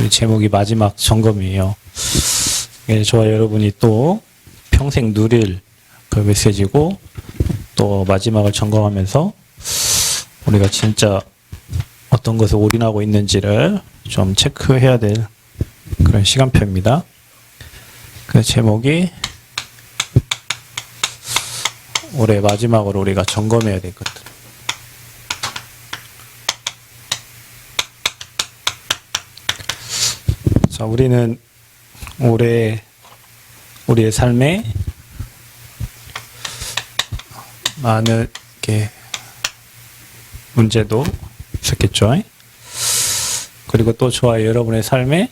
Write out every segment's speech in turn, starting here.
우리 제목이 마지막 점검이에요. 저와 여러분이 또 평생 누릴 그 메시지고, 또 마지막을 점검하면서 우리가 진짜 어떤 것에 올인하고 있는지를 좀 체크해야 될 그런 시간표입니다. 그 제목이 올해 마지막으로 우리가 점검해야 될 것들. 자, 우리는 올해 우리의 삶에 많은 이렇게 문제도 있었겠죠. 그리고 또 저와 여러분의 삶에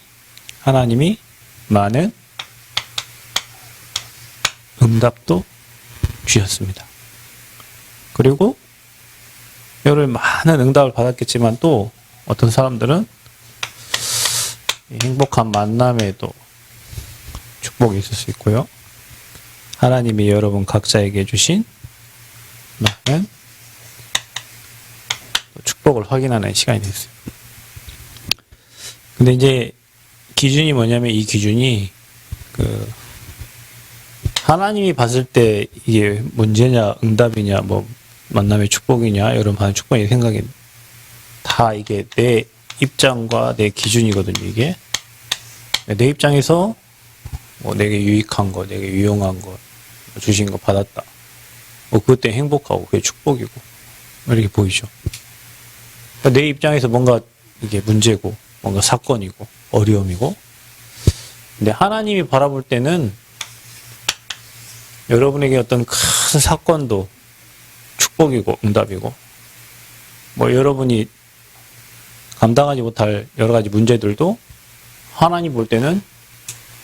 하나님이 많은 응답도 주셨습니다. 그리고 여러분 많은 응답을 받았겠지만 또 어떤 사람들은 행복한 만남에도 축복이 있을 수 있고요. 하나님이 여러분 각자에게 주신 많은 축복을 확인하는 시간이 됐어요. 근데 이제 기준이 뭐냐면, 이 기준이 하나님이 봤을 때 이게 문제냐 응답이냐 뭐 만남의 축복이냐 여러분 받는 축복이 생각이 다 이게 내 입장과 내 기준이거든요. 이게 내 입장에서 뭐 내게 유익한 거, 내게 유용한 거 주신 거 받았다. 뭐 그때 행복하고 그게 축복이고 이렇게 보이죠. 그러니까 내 입장에서 뭔가 이게 문제고 뭔가 사건이고 어려움이고, 근데 하나님이 바라볼 때는 여러분에게 어떤 큰 사건도 축복이고 응답이고, 뭐 여러분이 감당하지 못할 여러 가지 문제들도 하나님 볼 때는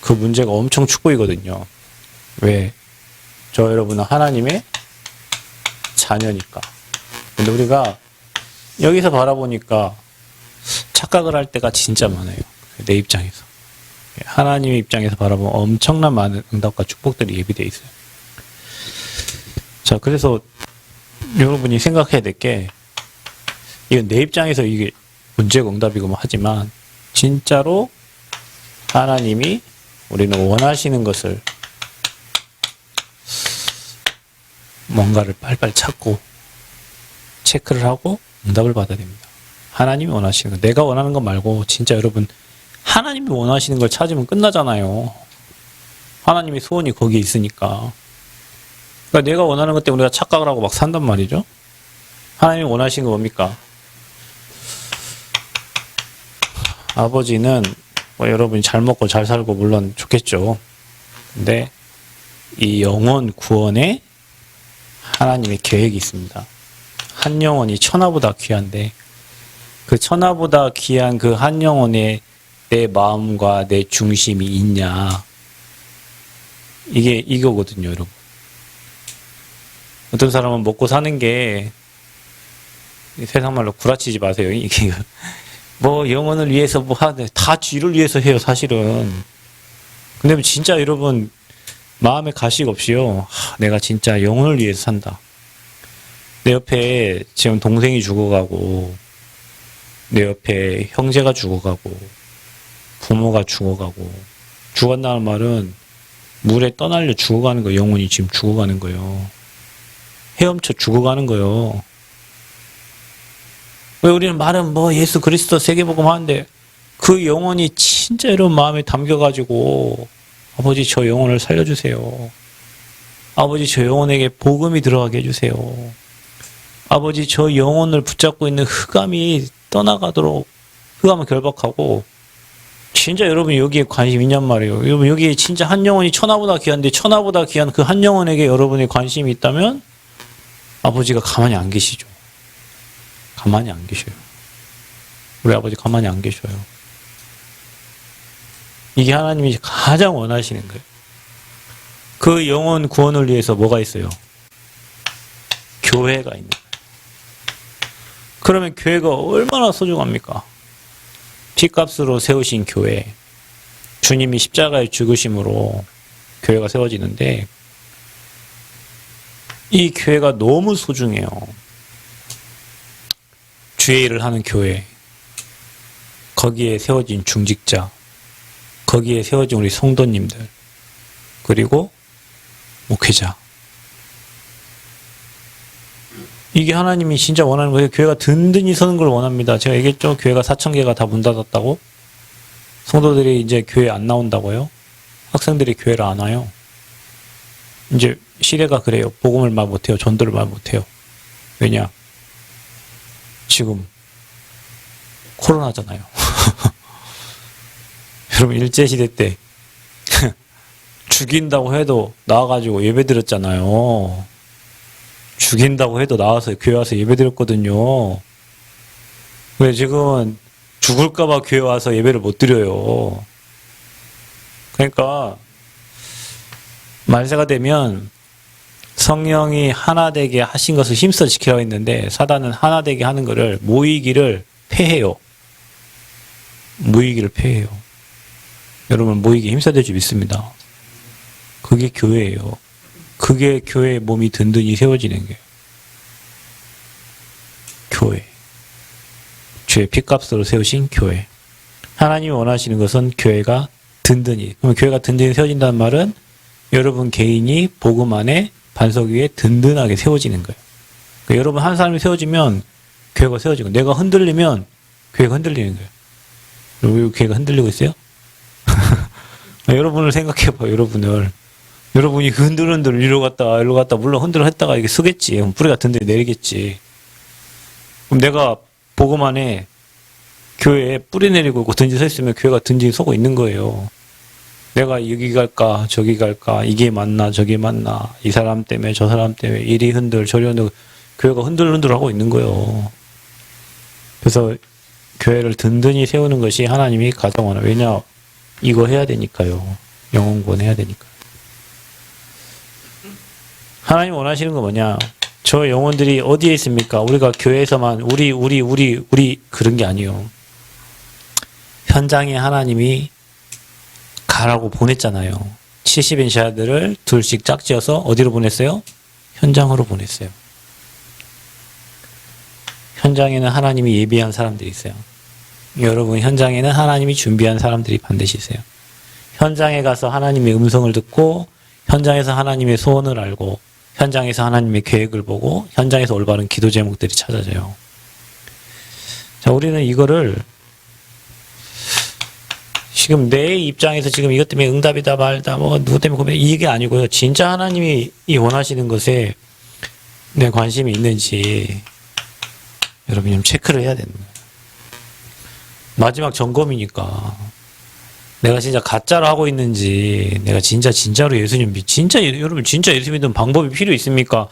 그 문제가 엄청 축복이거든요. 왜? 저 여러분은 하나님의 자녀니까. 근데 우리가 여기서 바라보니까 착각을 할 때가 진짜 많아요. 내 입장에서. 하나님의 입장에서 바라보면 엄청난 많은 응답과 축복들이 예비되어 있어요. 자, 그래서 여러분이 생각해야 될 게, 이건 내 입장에서 이게 문제고 응답이고 뭐 하지만, 진짜로 하나님이 우리는 원하시는 것을 뭔가를 빨리빨리 찾고 체크를 하고 응답을 받아야 됩니다. 하나님이 원하시는 거, 내가 원하는 거 말고 진짜 여러분 하나님이 원하시는 걸 찾으면 끝나잖아요. 하나님의 소원이 거기에 있으니까. 그러니까 내가 원하는 것 때문에 우리가 착각을 하고 막 산단 말이죠. 하나님이 원하시는 거 뭡니까? 아버지는 뭐 여러분이 잘 먹고 잘 살고 물론 좋겠죠. 근데 이 영혼 구원에 하나님의 계획이 있습니다. 한 영혼이 천하보다 귀한데, 그 천하보다 귀한 그 한 영혼에 내 마음과 내 중심이 있냐, 이게 이거거든요, 여러분. 어떤 사람은 먹고 사는 게, 세상 말로 구라치지 마세요. 이게 뭐 영혼을 위해서 뭐 하네, 다 쥐를 위해서 해요, 사실은. 근데 진짜 여러분 마음에 가식 없이요, 내가 진짜 영혼을 위해서 산다. 내 옆에 지금 동생이 죽어가고, 내 옆에 형제가 죽어가고, 부모가 죽어가고, 죽었다는 말은 물에 떠날려 죽어가는 거예요. 영혼이 지금 죽어가는 거예요. 헤엄쳐 죽어가는 거예요. 왜 우리는 말은 뭐 예수 그리스도 세계복음 하는데, 그 영혼이 진짜 여러분 마음에 담겨가지고, 아버지 저 영혼을 살려주세요. 아버지 저 영혼에게 복음이 들어가게 해주세요. 아버지 저 영혼을 붙잡고 있는 흑암이 떠나가도록, 흑암을 결박하고, 진짜 여러분 여기에 관심 있냔 말이에요. 여러분 여기에 진짜 한 영혼이 천하보다 귀한데, 천하보다 귀한 그 한 영혼에게 여러분의 관심이 있다면 아버지가 가만히 안 계시죠. 가만히 안 계셔요. 우리 아버지 가만히 안 계셔요. 이게 하나님이 가장 원하시는 거예요. 그 영혼 구원을 위해서 뭐가 있어요? 교회가 있는 거예요. 그러면 교회가 얼마나 소중합니까? 피값으로 세우신 교회, 주님이 십자가에 죽으심으로 교회가 세워지는데, 이 교회가 너무 소중해요. 주의 일을 하는 교회. 거기에 세워진 중직자, 거기에 세워진 우리 성도님들, 그리고 목회자. 이게 하나님이 진짜 원하는 거예요. 교회가 든든히 서는 걸 원합니다. 제가 얘기했죠. 교회가 4,000개가 다 문 닫았다고. 성도들이 이제 교회 안 나온다고요. 학생들이 교회를 안 와요. 이제 시대가 그래요. 복음을 말 못해요. 전도를 말 못해요. 왜냐? 지금 코로나잖아요. 여러분 일제시대 때 죽인다고 해도 나와가지고 예배 드렸잖아요. 죽인다고 해도 나와서 교회 와서 예배 드렸거든요. 왜 지금은 죽을까봐 교회 와서 예배를 못 드려요. 그러니까 말세가 되면 성령이 하나 되게 하신 것을 힘써 지키라고 했는데 사단은 하나 되게 하는 것을 모이기를 패해요. 모이기를 패해요. 여러분 모이기 힘써야 줄 믿습니다. 그게 교회예요. 그게 교회의 몸이 든든히 세워지는 거예요. 교회. 주의 피값으로 세우신 교회. 하나님이 원하시는 것은 교회가 든든히. 그러면 교회가 든든히 세워진다는 말은 여러분 개인이 복음 안에 반석 위에 든든하게 세워지는 거예요. 그러니까 여러분 한 사람이 세워지면 교회가 세워지고 내가 흔들리면 교회가 흔들리는 거예요. 왜 교회가 흔들리고 있어요? 여러분을 생각해봐요. 여러분이 흔들흔들 이리로 갔다 물론 흔들었다가 이게 쓰겠지. 그럼 뿌리가 든든히 내리겠지. 그럼 내가 복음 안에 교회에 뿌리 내리고 있고 든든히 서 있으면 교회가 든든히 서고 있는 거예요. 내가 여기 갈까 저기 갈까 이게 맞나 저게 맞나 이 사람 때문에 저 사람 때문에 이리 흔들 저리 흔들 교회가 흔들흔들 하고 있는 거예요. 그래서 교회를 든든히 세우는 것이 하나님이 가장 원해요. 왜냐 이거 해야 되니까요. 영혼구원 해야 되니까. 하나님 원하시는 건 뭐냐? 저 영혼들이 어디에 있습니까? 우리가 교회에서만 우리 그런 게 아니에요. 현장에 하나님이 가라고 보냈잖아요. 70인 자들을 둘씩 짝지어서 어디로 보냈어요? 현장으로 보냈어요. 현장에는 하나님이 예비한 사람들이 있어요. 여러분 현장에는 하나님이 준비한 사람들이 반드시 있어요. 현장에 가서 하나님의 음성을 듣고 현장에서 하나님의 소원을 알고 현장에서 하나님의 계획을 보고 현장에서 올바른 기도 제목들이 찾아져요. 자, 우리는 이거를 지금 내 입장에서 지금 이것 때문에 응답이다 말다 뭐 누구 때문에 고민 이게 아니고요. 진짜 하나님이 이 원하시는 것에 내 관심이 있는지 여러분이 좀 체크를 해야 되는 거예요. 마지막 점검이니까 내가 진짜 가짜로 하고 있는지 내가 진짜로 예수님 여러분 진짜 예수 믿으면 방법이 필요 있습니까?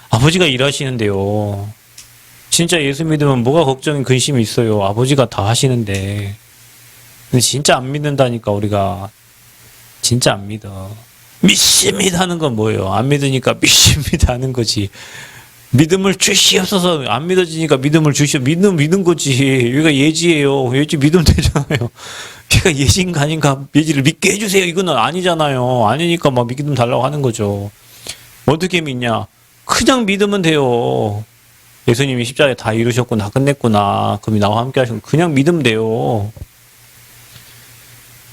아버지가 일하시는데요. 진짜 예수 믿으면 뭐가 걱정이 근심이 있어요. 아버지가 다 하시는데. 근데 진짜 안 믿는다니까 우리가 진짜 안 믿어. 믿습니다 하는 건 뭐예요? 안 믿으니까 믿습니다 하는 거지. 믿음을 주시옵소서. 안 믿어지니까 믿음을 믿는 거지. 여기가 예지예요. 예지 믿으면 되잖아요. 걔가 예지인가 아닌가 예지를 믿게 해주세요. 이거는 아니잖아요. 아니니까 막 믿음 달라고 하는 거죠. 어떻게 믿냐? 그냥 믿으면 돼요. 예수님이 십자가에 다 이루셨구나, 다 끝냈구나. 그럼 나와 함께 하시고 그냥 믿으면 돼요.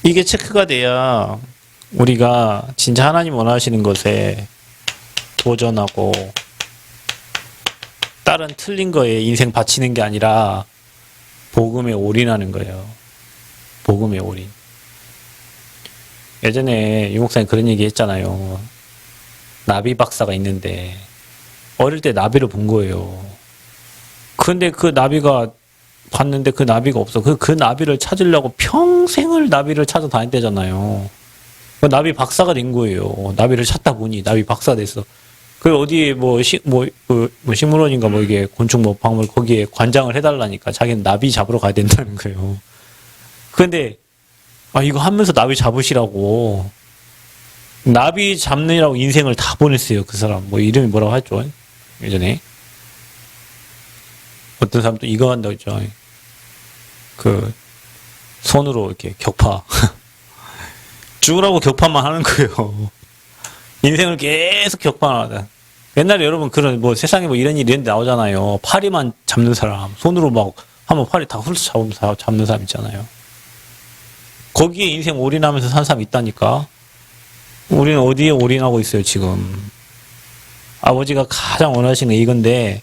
이게 체크가 돼야 우리가 진짜 하나님 원하시는 것에 도전하고 다른 틀린 거에 인생 바치는 게 아니라 복음에 올인하는 거예요. 복음에 올인. 예전에 유 목사님 그런 얘기 했잖아요. 나비 박사가 있는데 어릴 때 나비를 본 거예요. 근데 그 나비가 봤는데 그 나비가 없어. 그 나비를 찾으려고 평생을 나비를 찾아 다녔대잖아요. 그 나비 박사가 된 거예요. 나비를 찾다 보니 나비 박사가 됐어. 그 어디에 식물원인가 이게 곤충 박물 거기에 관장을 해달라니까 자기는 나비 잡으러 가야 된다는 거예요. 그런데 이거 하면서 나비 잡으시라고 나비 잡느라고 인생을 다 보냈어요. 그 사람 이름이 뭐라고 했죠? 예전에 어떤 사람도 이거 한다고 했죠. 그 손으로 이렇게 격파 죽으라고 격파만 하는 거예요. 인생을 계속 격파하다. 옛날에 여러분 그런 세상에 이런 일이 나오잖아요. 파리만 잡는 사람 손으로 막 한번 팔이 다 훑어 잡는 사람 있잖아요. 거기에 인생 올인하면서 산 사람 있다니까. 우리는 어디에 올인하고 있어요, 지금. 아버지가 가장 원하시는 이건데,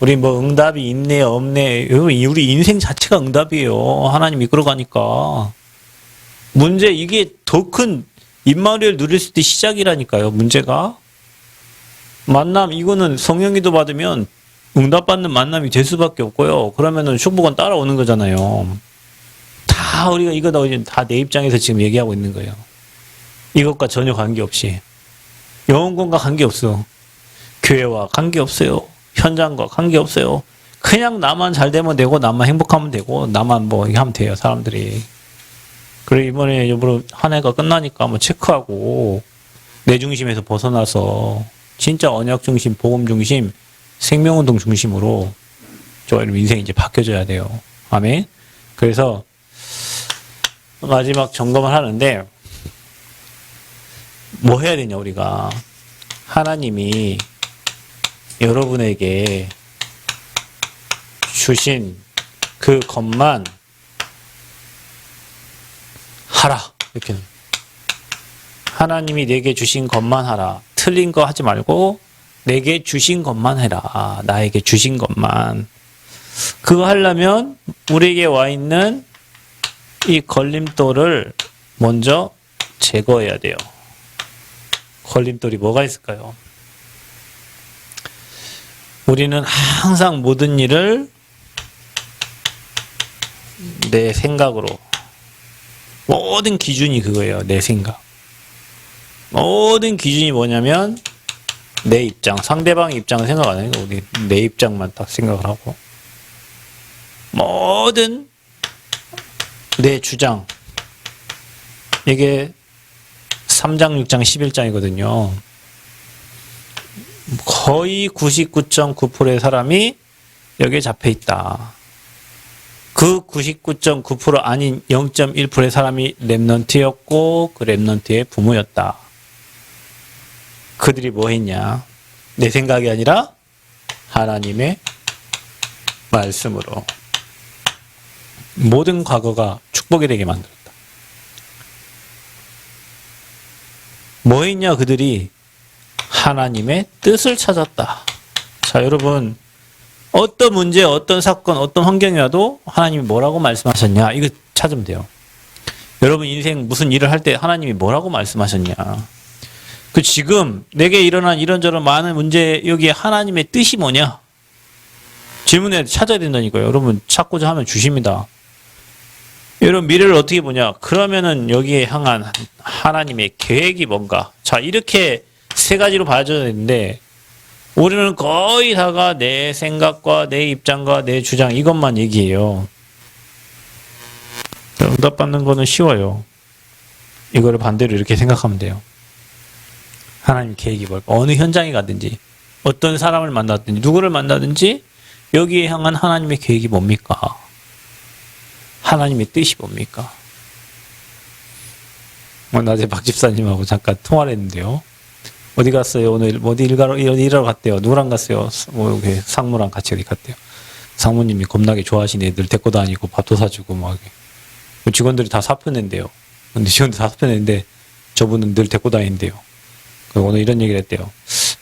우리 뭐 응답이 있네, 없네. 우리 인생 자체가 응답이에요. 하나님 이끌어가니까. 문제, 이게 더 큰 임마누엘 누릴 수 있는 시작이라니까요, 문제가. 만남, 이거는 성령기도 받으면 응답받는 만남이 될 수밖에 없고요. 그러면은 축복은 따라오는 거잖아요. 다 우리가 이거 다 내 입장에서 지금 얘기하고 있는 거예요. 이것과 전혀 관계없이. 영혼권과 관계없어. 교회와 관계없어요. 현장과 관계없어요. 그냥 나만 잘 되면 되고, 나만 행복하면 되고, 나만 뭐 이렇게 하면 돼요, 사람들이. 그래, 이번에 한 해가 끝나니까 한번 체크하고, 내 중심에서 벗어나서, 진짜 언약 중심, 복음 중심, 생명운동 중심으로, 저 인생이 이제 바뀌어져야 돼요. 아멘? 그래서, 마지막 점검을 하는데, 뭐 해야 되냐, 우리가. 하나님이 여러분에게 주신 그 것만 하라. 이렇게. 하나님이 내게 주신 것만 하라. 틀린 거 하지 말고 내게 주신 것만 해라. 나에게 주신 것만. 그거 하려면 우리에게 와 있는 이 걸림돌을 먼저 제거해야 돼요. 걸림돌이 뭐가 있을까요? 우리는 항상 모든 일을 내 생각으로, 모든 기준이 그거예요. 내 생각. 모든 기준이 뭐냐면 내 입장, 상대방의 입장을 생각 안 해요. 우리 내 입장만 딱 생각을 하고, 모든 내 주장, 이게 3장, 6장, 11장이거든요. 거의 99.9%의 사람이 여기에 잡혀 있다. 그 99.9% 아닌 0.1%의 사람이 렘넌트였고, 그 렘넌트의 부모였다. 그들이 뭐 했냐? 내 생각이 아니라 하나님의 말씀으로 모든 과거가 축복이 되게 만들었다. 뭐 했냐? 그들이 하나님의 뜻을 찾았다. 자, 여러분, 어떤 문제, 어떤 사건, 어떤 환경이 와도 하나님이 뭐라고 말씀하셨냐? 이거 찾으면 돼요. 여러분 인생 무슨 일을 할 때 하나님이 뭐라고 말씀하셨냐? 그 지금 내게 일어난 이런저런 많은 문제, 여기에 하나님의 뜻이 뭐냐? 질문에 찾아야 된다니까요. 여러분 찾고자 하면 주십니다. 여러분 미래를 어떻게 보냐? 그러면은 여기에 향한 하나님의 계획이 뭔가? 자, 이렇게 세 가지로 봐줘야 되는데, 우리는 거의 다가 내 생각과 내 입장과 내 주장, 이것만 얘기해요. 응답받는 거는 쉬워요. 이거를 반대로 이렇게 생각하면 돼요. 하나님 계획이 뭘까? 어느 현장에 가든지, 어떤 사람을 만나든지, 누구를 만나든지, 여기에 향한 하나님의 계획이 뭡니까? 하나님의 뜻이 뭡니까? 낮에 박 집사님하고 잠깐 통화를 했는데요. 어디 갔어요? 오늘 어디 일하러 갔대요. 누구랑 갔어요? 뭐 이렇게 상무랑 같이 어디 갔대요. 상무님이 겁나게 좋아하시는 애들 데리고 다니고 밥도 사주고 막 직원들이 다 사표낸대요. 근데 직원들 다 사표내는데 저분은 늘 데리고 다닌대요. 오늘 이런 얘기를 했대요.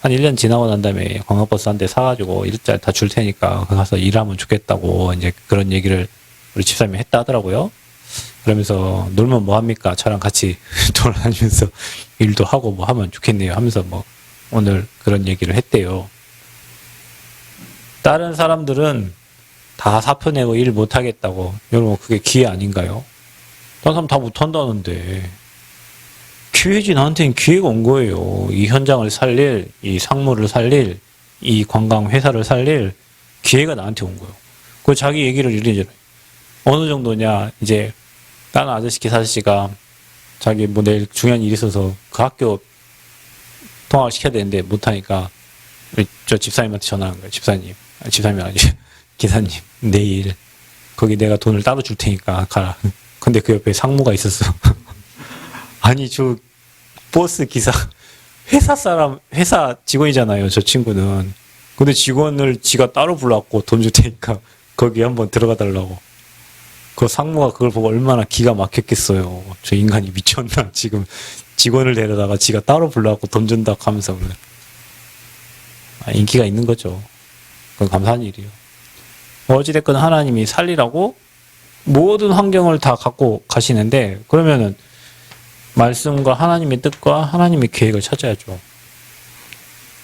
한 1년 지나고 난 다음에 관광버스 한 대 사가지고 일자리 다 줄 테니까 가서 일하면 좋겠다고 이제 그런 얘기를 우리 집사님이 했다 하더라고요. 그러면서 놀면 뭐 합니까? 저랑 같이 돌아다니면서 일도 하고 뭐 하면 좋겠네요 하면서 뭐 오늘 그런 얘기를 했대요. 다른 사람들은 다 사표 내고 일 못 하겠다고. 여러분 그게 기회 아닌가요? 다른 사람 다 못 한다는데 기회지. 나한테는 기회가 온 거예요. 이 현장을 살릴, 이 상무를 살릴, 이 관광 회사를 살릴 기회가 나한테 온 거예요. 그 자기 얘기를 이래저래. 어느 정도냐, 이제 다른 아저씨 기사 아저씨가 자기 뭐 내일 중요한 일이 있어서 그 학교 통화를 시켜야 되는데 못하니까 저 집사님한테 전화한 거예요. 집사님이 아니지 기사님, 내일 거기 내가 돈을 따로 줄 테니까 가라. 근데 그 옆에 상무가 있었어. 아니 저 버스 기사 회사 직원이잖아요. 저 친구는. 근데 직원을 지가 따로 불렀고 돈 줄 테니까 거기 한번 들어가 달라고. 그 상무가 그걸 보고 얼마나 기가 막혔겠어요. 저 인간이 미쳤나. 지금 직원을 데려다가 지가 따로 불러갖고 돈 준다고 하면서. 인기가 있는 거죠. 그건 감사한 일이에요. 어찌됐건 하나님이 살리라고 모든 환경을 다 갖고 가시는데, 그러면은 말씀과 하나님의 뜻과 하나님의 계획을 찾아야죠.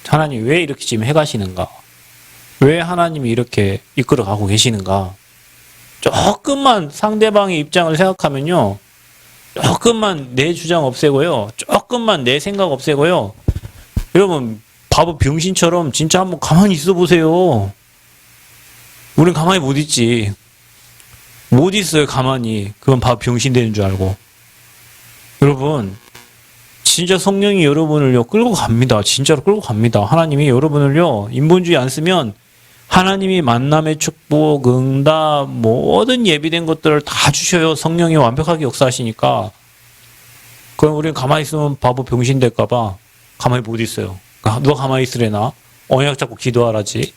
하나님 왜 이렇게 지금 해가시는가? 왜 하나님이 이렇게 이끌어가고 계시는가? 조금만 상대방의 입장을 생각하면요, 조금만 내 주장 없애고요, 조금만 내 생각 없애고요, 여러분 바보 병신처럼 진짜 한번 가만히 있어 보세요. 우린 가만히 못 있지. 못 있어요, 가만히. 그건 바보 병신 되는 줄 알고. 여러분, 진짜 성령이 여러분을요 끌고 갑니다. 진짜로 끌고 갑니다. 하나님이 여러분을요 인본주의 안 쓰면 하나님이 만남의 축복, 응답, 모든 예비된 것들을 다 주셔요. 성령이 완벽하게 역사하시니까. 그럼 우리는 가만히 있으면 바보 병신 될까봐 가만히 못 있어요. 누가 가만히 있으래나? 언약 잡고 기도하라지.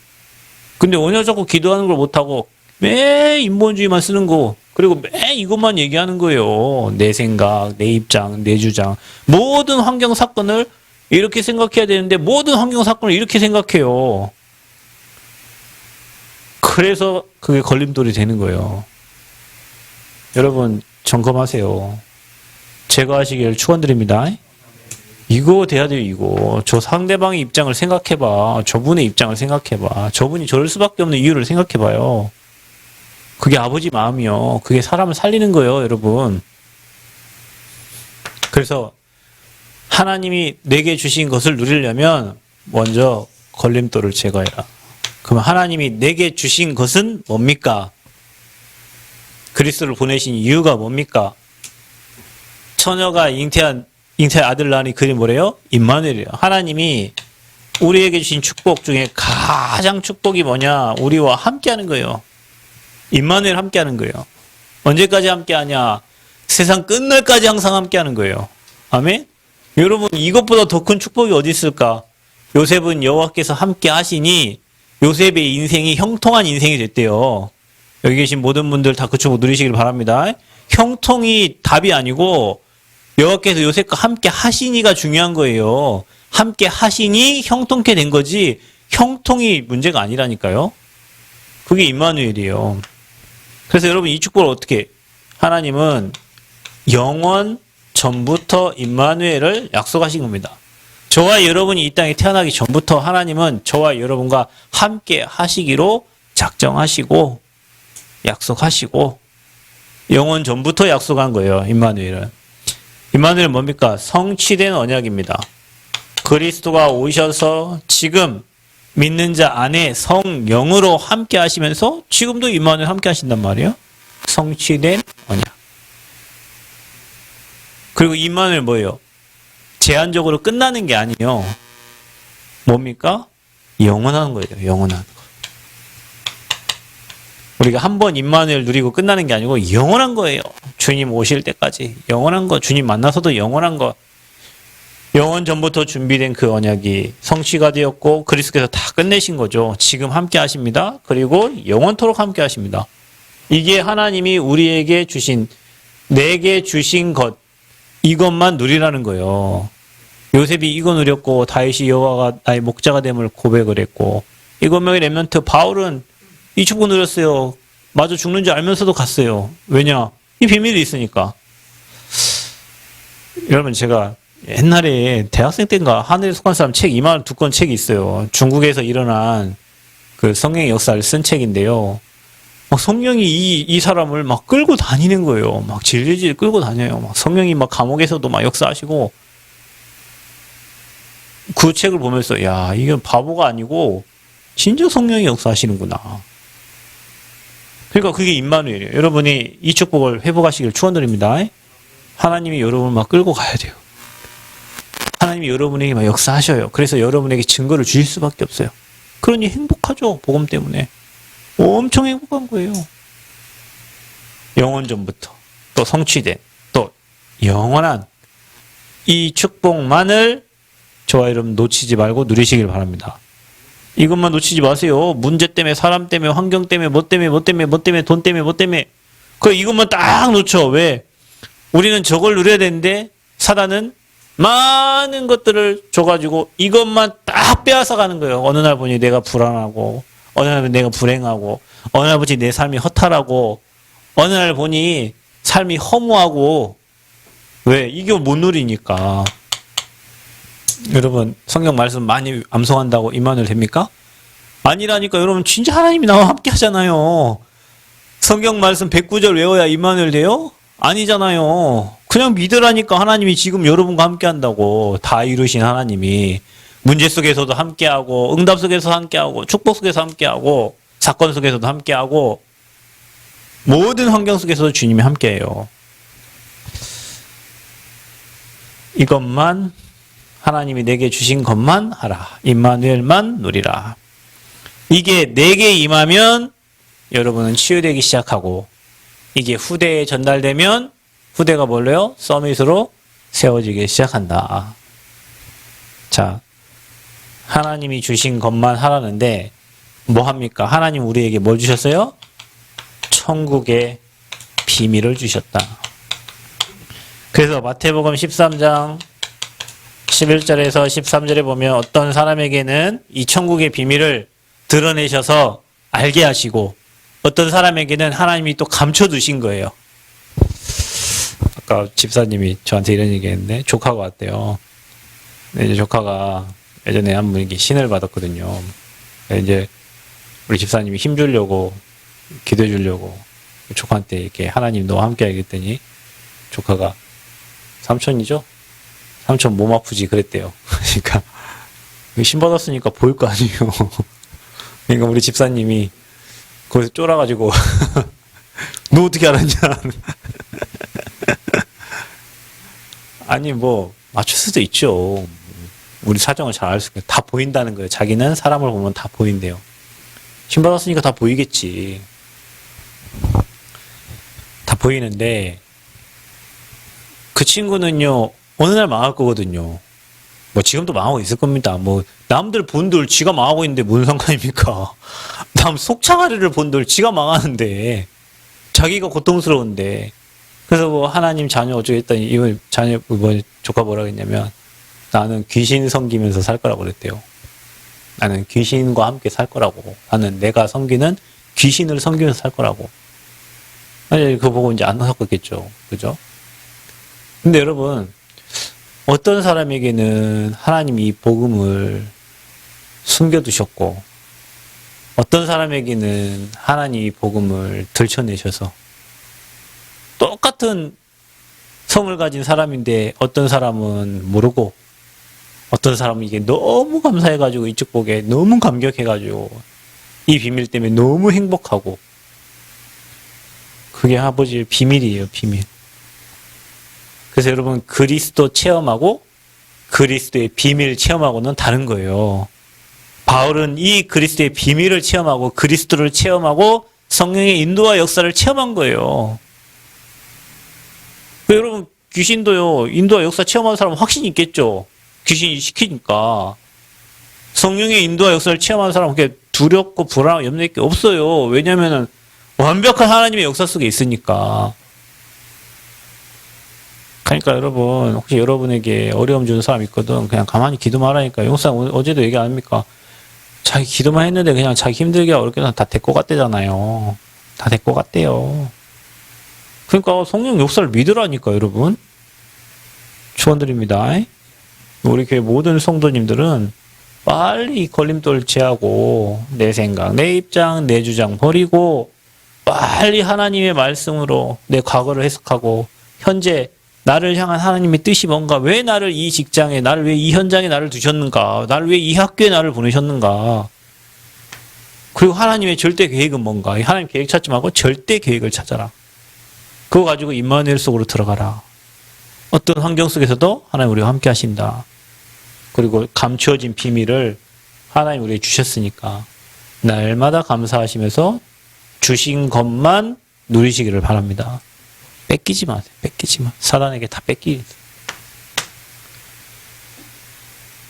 근데 언약 잡고 기도하는 걸 못하고 매 인본주의만 쓰는 거, 그리고 매 이것만 얘기하는 거예요. 내 생각, 내 입장, 내 주장. 모든 환경 사건을 이렇게 생각해야 되는데 모든 환경 사건을 이렇게 생각해요. 그래서 그게 걸림돌이 되는 거예요. 여러분 점검하세요. 제거하시기를 축원드립니다. 이거 돼야 돼요. 이거. 저 상대방의 입장을 생각해봐. 저분의 입장을 생각해봐. 저분이 저럴 수밖에 없는 이유를 생각해봐요. 그게 아버지 마음이요. 그게 사람을 살리는 거예요, 여러분. 그래서 하나님이 내게 주신 것을 누리려면 먼저 걸림돌을 제거해라. 그럼 하나님이 내게 주신 것은 뭡니까? 그리스도를 보내신 이유가 뭡니까? 처녀가 잉태한 아들 낳으니 그게 뭐래요? 임마누엘이에요. 하나님이 우리에게 주신 축복 중에 가장 축복이 뭐냐? 우리와 함께하는 거예요. 임마누엘 함께하는 거예요. 언제까지 함께하냐? 세상 끝날까지 항상 함께하는 거예요. 아멘? 여러분, 이것보다 더 큰 축복이 어디 있을까? 요셉은 여호와께서 함께하시니 요셉의 인생이 형통한 인생이 됐대요. 여기 계신 모든 분들 다 그 축복 누리시길 바랍니다. 형통이 답이 아니고 여호와께서 요셉과 함께 하시니가 중요한 거예요. 함께 하시니 형통케 된 거지 형통이 문제가 아니라니까요. 그게 임마누엘이에요. 그래서 여러분 이 축복을 어떻게, 하나님은 영원 전부터 임마누엘을 약속하신 겁니다. 저와 여러분이 이 땅에 태어나기 전부터 하나님은 저와 여러분과 함께 하시기로 작정하시고 약속하시고 영원 전부터 약속한 거예요. 임마누엘은. 임마누엘은 뭡니까? 성취된 언약입니다. 그리스도가 오셔서 지금 믿는 자 안에 성령으로 함께 하시면서 지금도 임마누엘 함께 하신단 말이에요. 성취된 언약. 그리고 임마누엘 뭐예요? 제한적으로 끝나는 게 아니에요. 뭡니까? 영원한 거예요. 영원한 거. 우리가 한 번 임마누엘 누리고 끝나는 게 아니고 영원한 거예요. 주님 오실 때까지. 영원한 거. 주님 만나서도 영원한 거. 영원 전부터 준비된 그 언약이 성취가 되었고 그리스도께서 다 끝내신 거죠. 지금 함께 하십니다. 그리고 영원토록 함께 하십니다. 이게 하나님이 우리에게 주신, 내게 주신 것, 이것만 누리라는 거예요. 요셉이 이거 누렸고 다윗이 여호와가 나의 목자가 됨을 고백을 했고 7명의 렘넌트 바울은 이 축복 누렸어요. 마저 죽는 줄 알면서도 갔어요. 왜냐? 이 비밀이 있으니까. 여러분 제가 옛날에 대학생 때인가 하늘에 속한 사람 책 2만 2권 책이 있어요. 중국에서 일어난 그 성령의 역사를 쓴 책인데요. 막 성령이 이 사람을 막 끌고 다니는 거예요. 막 질질 끌고 다녀요. 막 성령이 막 감옥에서도 막 역사하시고 그 책을 보면서 야, 이건 바보가 아니고 진짜 성령이 역사하시는구나. 그러니까 그게 임마누엘이에요. 여러분이 이 축복을 회복하시길 축원드립니다. 하나님이 여러분을 막 끌고 가야 돼요. 하나님이 여러분에게 막 역사하셔요. 그래서 여러분에게 증거를 주실 수밖에 없어요. 그러니 행복하죠. 복음 때문에. 엄청 행복한 거예요. 영원 전부터 또 성취된 또 영원한 이 축복만을 저와 여러분 놓치지 말고 누리시길 바랍니다. 이것만 놓치지 마세요. 문제 때문에, 사람 때문에, 환경 때문에, 뭐 때문에, 뭐 때문에, 뭐 때문에, 돈 때문에, 뭐 때문에. 이것만 딱 놓쳐. 왜? 우리는 저걸 누려야 되는데 사단은 많은 것들을 줘가지고 이것만 딱 빼앗아 가는 거예요. 어느 날 보니 내가 불안하고, 어느 날 보니 내가 불행하고, 어느 날 보니 내 삶이 허탈하고, 어느 날 보니 삶이 허무하고. 왜? 이거 못 누리니까. 여러분, 성경 말씀 많이 암송한다고 임마누엘 됩니까? 아니라니까. 여러분, 진짜 하나님이 나와 함께 하잖아요. 성경 말씀 109절 외워야 임마누엘 돼요? 아니잖아요. 그냥 믿으라니까. 하나님이 지금 여러분과 함께 한다고. 다 이루신 하나님이 문제 속에서도 함께하고, 응답 속에서 함께하고, 축복 속에서 함께하고, 사건 속에서도 함께하고, 모든 환경 속에서도 주님이 함께해요. 이것만, 하나님이 내게 주신 것만 하라. 임마누엘만 누리라. 이게 내게 임하면 여러분은 치유되기 시작하고, 이게 후대에 전달되면 후대가 뭘래요? 서밋으로 세워지기 시작한다. 자, 하나님이 주신 것만 하라는데 뭐 합니까? 하나님 우리에게 뭘 주셨어요? 천국의 비밀을 주셨다. 그래서 마태복음 13장 11절에서 13절에 보면 어떤 사람에게는 이 천국의 비밀을 드러내셔서 알게 하시고, 어떤 사람에게는 하나님이 또 감춰두신 거예요. 아까 집사님이 저한테 이런 얘기 했는데, 조카가 왔대요. 이제 조카가 예전에 한 분에게 신을 받았거든요. 이제 우리 집사님이 힘 주려고, 기도해 주려고 조카한테 이렇게 하나님 너와 함께 하겠더니 조카가 삼촌이죠? 삼촌 몸 아프지 그랬대요. 그러니까 신 받았으니까 보일 거 아니에요. 그러니까 우리 집사님이 거기서 쫄아가지고 너 어떻게 알았냐. 아니 뭐 맞출 수도 있죠. 우리 사정을 잘 알 수 있고 다 보인다는 거예요. 자기는 사람을 보면 다 보인대요. 신 받았으니까 다 보이겠지. 다 보이는데 그 친구는요 어느 날 망할 거거든요. 뭐 지금도 망하고 있을 겁니다. 뭐 남들 본들 지가 망하고 있는데 무슨 상관입니까? 남 속창아리를 본들 지가 망하는데 자기가 고통스러운데. 그래서 뭐 하나님 자녀 어쩌고 했더니 이번 자녀 뭐 조카 뭐라 그랬냐면 나는 귀신 섬기면서 살 거라고 그랬대요. 나는 귀신과 함께 살 거라고. 나는 내가 섬기는 귀신을 섬기면서 살 거라고. 아니 그거 보고 이제 안 섞었겠죠. 그죠? 근데 여러분 어떤 사람에게는 하나님이 이 복음을 숨겨두셨고, 어떤 사람에게는 하나님이 이 복음을 들춰내셔서, 똑같은 성을 가진 사람인데 어떤 사람은 모르고, 어떤 사람은 이게 너무 감사해가지고 이쪽 복에 너무 감격해가지고 이 비밀 때문에 너무 행복하고, 그게 아버지의 비밀이에요. 비밀. 그래서 여러분 그리스도 체험하고 그리스도의 비밀 체험하고는 다른 거예요. 바울은 이 그리스도의 비밀을 체험하고 그리스도를 체험하고 성령의 인도와 역사를 체험한 거예요. 여러분 귀신도요 인도와 역사 체험한 사람은 확신이 있겠죠. 귀신이 시키니까. 성령의 인도와 역사를 체험한 사람은 그렇게 두렵고 불안하고 염려할 게 없어요. 왜냐하면 완벽한 하나님의 역사 속에 있으니까. 그러니까 여러분 혹시 여러분에게 어려움 주는 사람 있거든 그냥 가만히 기도만 하라니까. 용사 어제도 얘기 안 합니까? 자기 기도만 했는데 그냥 자기 힘들게 어렵게 다 될 것 같대잖아요. 다 될 것 같대요. 그러니까 성령 역사를 믿으라니까 여러분. 축원드립니다. 우리 교회 모든 성도님들은 빨리 걸림돌 제하고 내 생각, 내 입장, 내 주장 버리고 빨리 하나님의 말씀으로 내 과거를 해석하고 현재 나를 향한 하나님의 뜻이 뭔가, 왜 나를 이 직장에, 나를 왜 이 현장에 나를 두셨는가, 나를 왜 이 학교에 나를 보내셨는가, 그리고 하나님의 절대 계획은 뭔가. 하나님 계획 찾지 말고 절대 계획을 찾아라. 그거 가지고 임마누엘 속으로 들어가라. 어떤 환경 속에서도 하나님 우리와 함께 하신다. 그리고 감추어진 비밀을 하나님 우리에게 주셨으니까 날마다 감사하시면서 주신 것만 누리시기를 바랍니다. 뺏기지 마세요. 뺏기지 마. 사단에게 다 뺏기.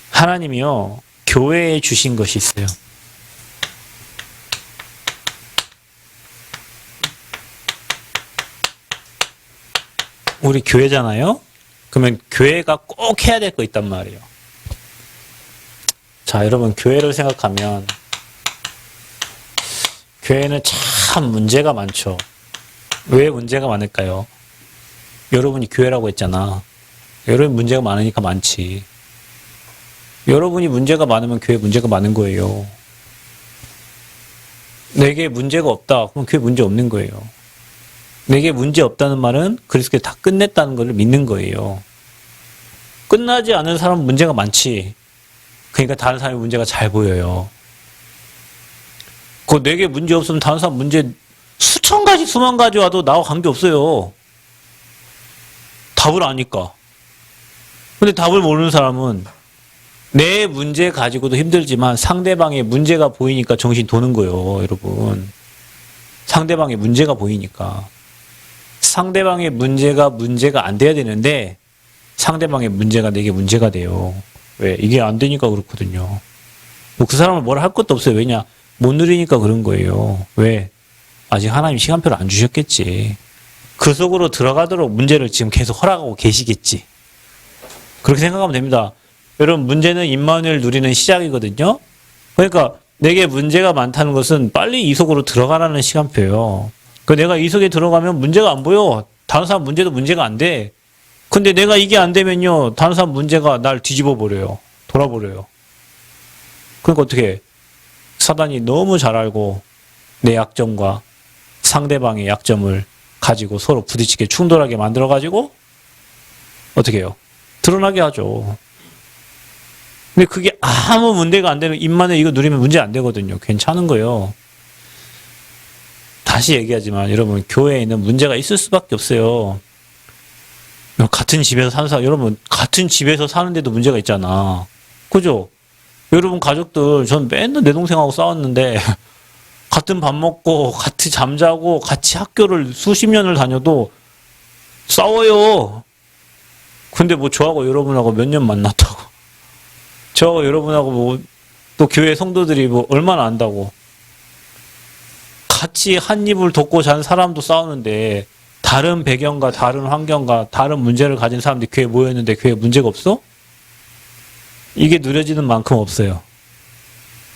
하나님이요 교회에 주신 것이 있어요. 우리 교회잖아요? 그러면 교회가 꼭 해야 될 거 있단 말이에요. 자, 여러분, 교회를 생각하면, 교회는 참 문제가 많죠. 왜 문제가 많을까요? 여러분이 교회라고 했잖아. 여러분 문제가 많으니까 많지. 여러분이 문제가 많으면 교회 문제가 많은 거예요. 내게 문제가 없다. 그럼 교회 문제 없는 거예요. 내게 문제 없다는 말은 그리스도에 다 끝냈다는 걸 믿는 거예요. 끝나지 않은 사람은 문제가 많지. 그러니까 다른 사람의 문제가 잘 보여요. 그 내게 문제 없으면 다른 사람 문제 수천 가지, 수만 가지 와도 나와 관계없어요. 답을 아니까. 근데 답을 모르는 사람은 내 문제 가지고도 힘들지만 상대방의 문제가 보이니까 정신 도는 거예요, 여러분. 상대방의 문제가 보이니까. 상대방의 문제가 안 돼야 되는데 상대방의 문제가 내게 문제가 돼요. 왜? 이게 안 되니까 그렇거든요. 뭐 그 사람을 뭐라 할 것도 없어요. 왜냐? 못 누리니까 그런 거예요. 왜? 아직 하나님 시간표를 안 주셨겠지. 그 속으로 들어가도록 문제를 지금 계속 허락하고 계시겠지. 그렇게 생각하면 됩니다. 여러분, 문제는 임마누엘 누리는 시작이거든요. 그러니까 내게 문제가 많다는 것은 빨리 이 속으로 들어가라는 시간표예요. 그 내가 이 속에 들어가면 문제가 안 보여. 다른 사람 문제도 문제가 안 돼. 근데 내가 이게 안 되면요, 다른 사람 문제가 날 뒤집어 버려요. 돌아버려요. 그러니까 어떻게 해? 사단이 너무 잘 알고 내 약점과 상대방의 약점을 가지고 서로 부딪히게 충돌하게 만들어가지고 어떻게 해요? 드러나게 하죠. 근데 그게 아무 문제가 안 되는 입만에 이거 누리면 문제 안 되거든요. 괜찮은 거예요. 다시 얘기하지만 여러분, 교회에는 문제가 있을 수밖에 없어요. 같은 집에서 사는 사람, 여러분 같은 집에서 사는데도 문제가 있잖아. 그죠? 여러분 가족들, 전 맨날 내 동생하고 싸웠는데 같은 밥 먹고 같이 잠자고 같이 학교를 수십 년을 다녀도 싸워요. 근데 뭐 저하고 여러분하고 몇 년 만났다고. 저하고 여러분하고 뭐 또 교회 성도들이 뭐 얼마나 안다고. 같이 한 입을 덮고 잔 사람도 싸우는데 다른 배경과 다른 환경과 다른 문제를 가진 사람들이 교회에 모였는데 교회에 문제가 없어? 이게 누려지는 만큼 없어요.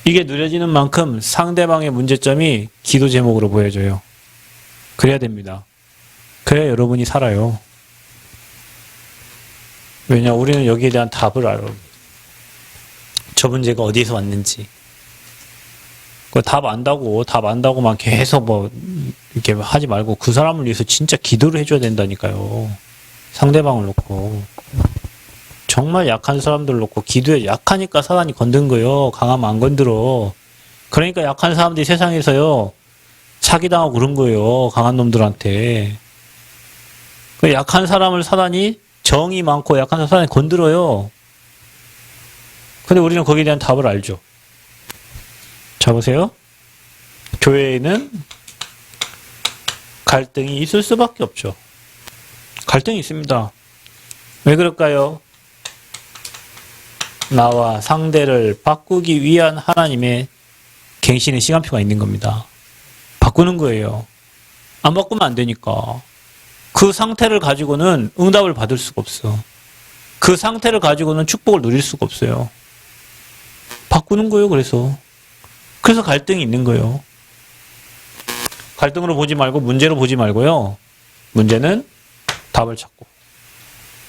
이게 누려지는 만큼 상대방의 문제점이 기도 제목으로 보여져요. 그래야 됩니다. 그래야 여러분이 살아요. 왜냐, 우리는 여기에 대한 답을 알아요. 저 문제가 어디에서 왔는지. 답 안다고만 계속 뭐, 이렇게 하지 말고 그 사람을 위해서 진짜 기도를 해줘야 된다니까요. 상대방을 놓고. 정말 약한 사람들 놓고 기도해. 약하니까 사단이 건든 거예요. 강하면 안 건드려. 그러니까 약한 사람들이 세상에서요, 사기당하고 그런 거예요. 강한 놈들한테. 그 약한 사람을 사단이 정이 많고 약한 사람이 건드려요. 근데 우리는 거기에 대한 답을 알죠. 자, 보세요. 교회에는 갈등이 있을 수밖에 없죠. 갈등이 있습니다. 왜 그럴까요? 나와 상대를 바꾸기 위한 하나님의 갱신의 시간표가 있는 겁니다. 바꾸는 거예요. 안 바꾸면 안 되니까. 그 상태를 가지고는 응답을 받을 수가 없어. 그 상태를 가지고는 축복을 누릴 수가 없어요. 바꾸는 거예요, 그래서. 그래서 갈등이 있는 거예요. 갈등으로 보지 말고 문제로 보지 말고요. 문제는 답을 찾고.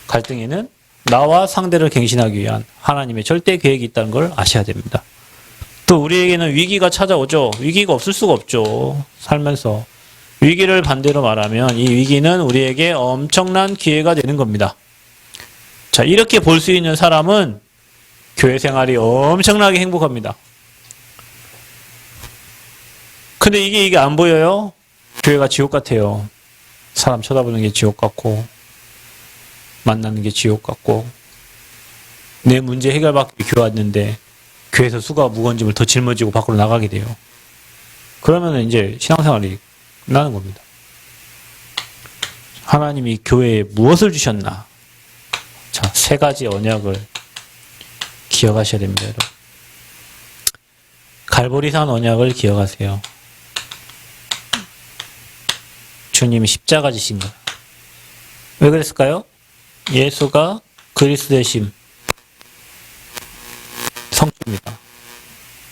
갈등에는 나와 상대를 갱신하기 위한 하나님의 절대 계획이 있다는 걸 아셔야 됩니다. 또 우리에게는 위기가 찾아오죠. 위기가 없을 수가 없죠. 살면서. 위기를 반대로 말하면 이 위기는 우리에게 엄청난 기회가 되는 겁니다. 자, 이렇게 볼 수 있는 사람은 교회 생활이 엄청나게 행복합니다. 근데 이게 안 보여요? 교회가 지옥 같아요. 사람 쳐다보는 게 지옥 같고, 만나는 게 지옥 같고, 내 문제 해결받기 위해 교회 왔는데, 교회에서 수가 무거운 짐을 더 짊어지고 밖으로 나가게 돼요. 그러면 이제 신앙생활이 끝나는 겁니다. 하나님이 교회에 무엇을 주셨나? 자, 세 가지 언약을 기억하셔야 됩니다, 여러분. 갈보리산 언약을 기억하세요. 주님이 십자가 지신 거. 왜 그랬을까요? 예수가 그리스도 되심 성취입니다.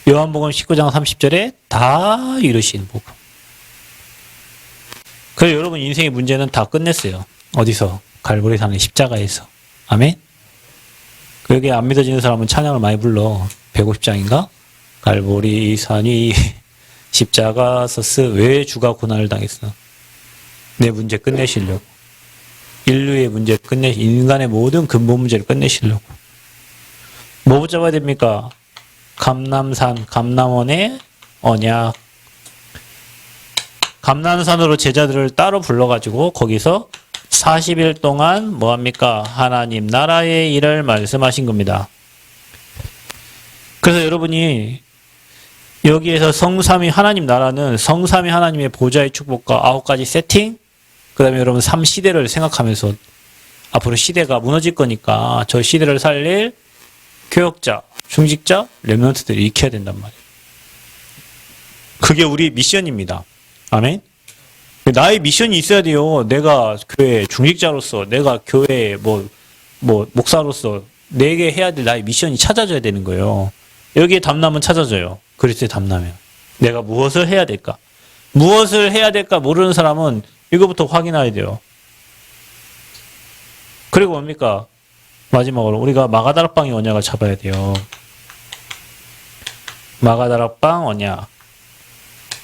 요한복음 19장 30절에 다 이루신 복음. 그래서 여러분 인생의 문제는 다 끝냈어요. 어디서? 갈보리산의 십자가에서. 아멘? 여기 안 믿어지는 사람은 찬양을 많이 불러. 150장인가? 갈보리산이 십자가 서스 왜 주가 고난을 당했어? 내 문제 끝내시려고. 인류의 문제 인간의 모든 근본 문제를 끝내시려고. 뭐 붙잡아야 됩니까? 감람산, 감람원의 언약. 감람산으로 제자들을 따로 불러가지고 거기서 40일 동안 뭐합니까? 하나님 나라의 일을 말씀하신 겁니다. 그래서 여러분이 여기에서 성삼위 하나님 나라는 성삼위 하나님의 보좌의 축복과 9가지 세팅, 그 다음에 여러분 3시대를 생각하면서 앞으로 시대가 무너질 거니까 저 시대를 살릴 교역자, 중직자, 렘넌트들이 익혀야 된단 말이에요. 그게 우리 미션입니다. 아멘? 나의 미션이 있어야 돼요. 내가 교회 중직자로서, 내가 교회 목사로서 내게 해야 될 나의 미션이 찾아져야 되는 거예요. 여기에 답남은 찾아져요. 그리스도의 답남이요. 내가 무엇을 해야 될까? 무엇을 해야 될까 모르는 사람은 이거부터 확인해야 돼요. 그리고 뭡니까? 마지막으로 우리가 마가다락방의 언약을 잡아야 돼요. 마가다락방 언약.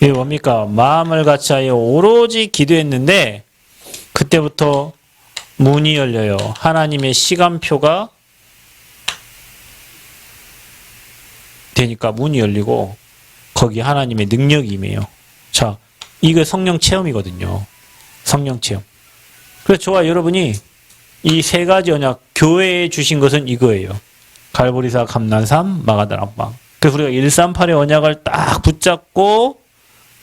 이게 뭡니까? 마음을 같이하여 오로지 기도했는데 그때부터 문이 열려요. 하나님의 시간표가 되니까 문이 열리고 거기 하나님의 능력이 임해요. 자, 이거 성령 체험이거든요. 성령 체험. 그래서 저와 여러분이 이 세 가지 언약 교회에 주신 것은 이거예요. 갈보리사, 감난산, 마가다락방. 그래서 우리가 138의 언약을 딱 붙잡고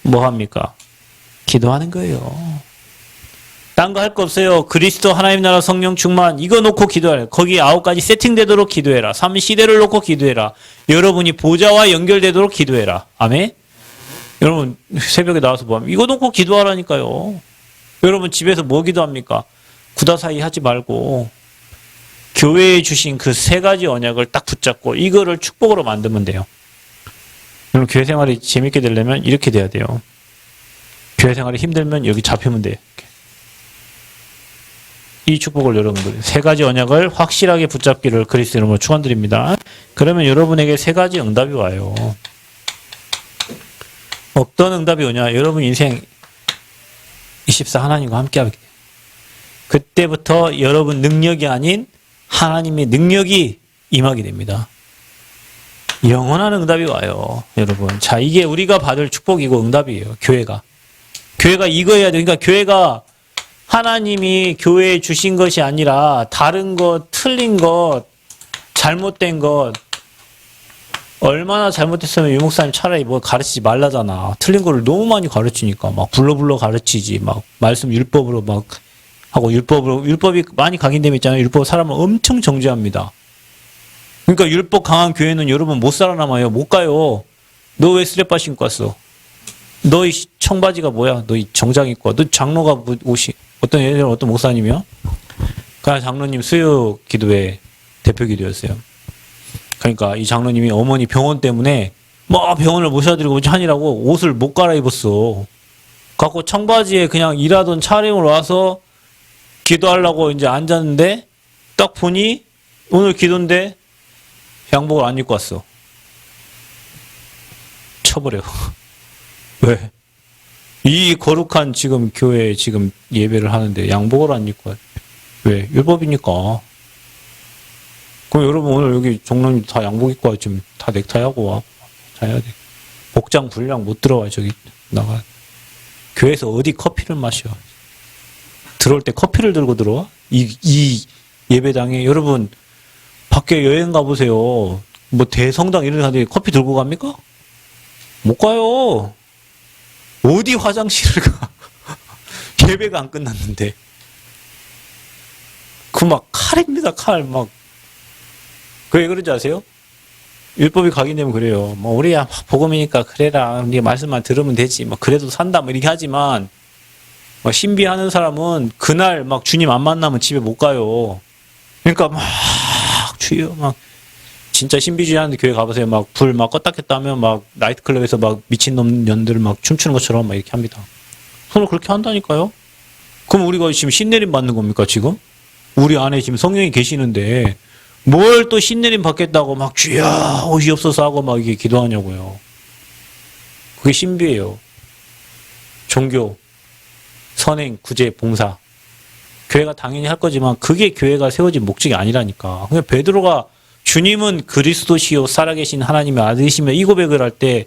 뭐 합니까? 기도하는 거예요. 딴 거 할 거 없어요. 그리스도 하나님 나라 성령 충만 이거 놓고 기도하라. 거기 9가지 세팅되도록 기도해라. 3시대를 놓고 기도해라. 여러분이 보좌와 연결되도록 기도해라. 아멘? 여러분 새벽에 나와서 뭐 합니까? 이거 놓고 기도하라니까요. 여러분 집에서 뭐 기도합니까? 구다사이 하지 말고 교회에 주신 그 세 가지 언약을 딱 붙잡고 이거를 축복으로 만들면 돼요. 여러분 교회 생활이 재밌게 되려면 이렇게 돼야 돼요. 교회 생활이 힘들면 여기 잡히면 돼요. 이 축복을 여러분들 세 가지 언약을 확실하게 붙잡기를 그리스도 이름으로 축원드립니다. 그러면 여러분에게 세 가지 응답이 와요. 어떤 응답이 오냐? 여러분 인생 24 하나님과 함께하게 돼요. 그때부터 여러분 능력이 아닌 하나님의 능력이 임하게 됩니다. 영원한 응답이 와요. 여러분. 자, 이게 우리가 받을 축복이고 응답이에요. 교회가 이거 해야 돼요. 그러니까 교회가 하나님이 교회에 주신 것이 아니라 다른 것, 틀린 것, 잘못된 것 얼마나 잘못했으면 유 목사님 차라리 뭐 가르치지 말라잖아. 틀린 거를 너무 많이 가르치니까 막 불러 가르치지. 막 말씀 율법으로 막 하고 율법이 많이 각인되어 있잖아요. 율법 사람을 엄청 정죄합니다. 그러니까 율법 강한 교회는 여러분 못 살아남아요. 못 가요. 너 왜 스레빠 신고 왔어? 너 이 청바지가 뭐야? 너 이 정장 입고 와. 너 장로가 옷이 어떤 예를 들어 어떤 목사님이요? 그 장로님 수요 기도회 대표 기도였어요. 그러니까 이 장로님이 어머니 병원 때문에 뭐 병원을 모셔드리고 하니라고 옷을 못 갈아입었어. 갖고 청바지에 그냥 일하던 차림으로 와서 기도하려고 이제 앉았는데 딱 보니 오늘 기도인데 양복을 안 입고 왔어. 쳐버려. 왜? 이 거룩한 지금 교회에 지금 예배를 하는데 양복을 안 입고 왔어. 왜? 율법이니까. 그럼 여러분 오늘 여기 종로님 다 양복 입고 와. 지금 다 넥타이하고 와. 자야 돼. 복장 분량 못 들어와. 저기 나가. 교회에서 어디 커피를 마셔. 들어올 때 커피를 들고 들어와? 이 예배당에 여러분 밖에 여행 가보세요. 뭐 대성당 이런 데 가는데 커피 들고 갑니까? 못 가요. 어디 화장실을 가. 예배가 안 끝났는데. 그 막 칼입니다. 칼 막. 그 왜 그런지 아세요? 율법이 각인되면 그래요. 뭐 우리야 복음이니까 그래라. 우리 말씀만 들으면 되지. 뭐 그래도 산다. 뭐 이렇게 하지만 막 신비하는 사람은 그날 막 주님 안 만나면 집에 못 가요. 그러니까 막 주여 막 진짜 신비주의 하는데 교회 가보세요. 막 불 막 껐다 켰다 하면 막 나이트클럽에서 막 미친놈 년들 막 춤추는 것처럼 막 이렇게 합니다. 손을 그렇게 한다니까요. 그럼 우리가 지금 신내림 받는 겁니까 지금? 우리 안에 지금 성령이 계시는데 뭘 또 신내림 받겠다고 막 주여 오시옵소서 하고 막 이게 기도하냐고요. 그게 신비예요. 종교, 선행, 구제, 봉사. 교회가 당연히 할 거지만 그게 교회가 세워진 목적이 아니라니까. 그냥 베드로가 주님은 그리스도시요 살아계신 하나님의 아들이시며 이 고백을 할 때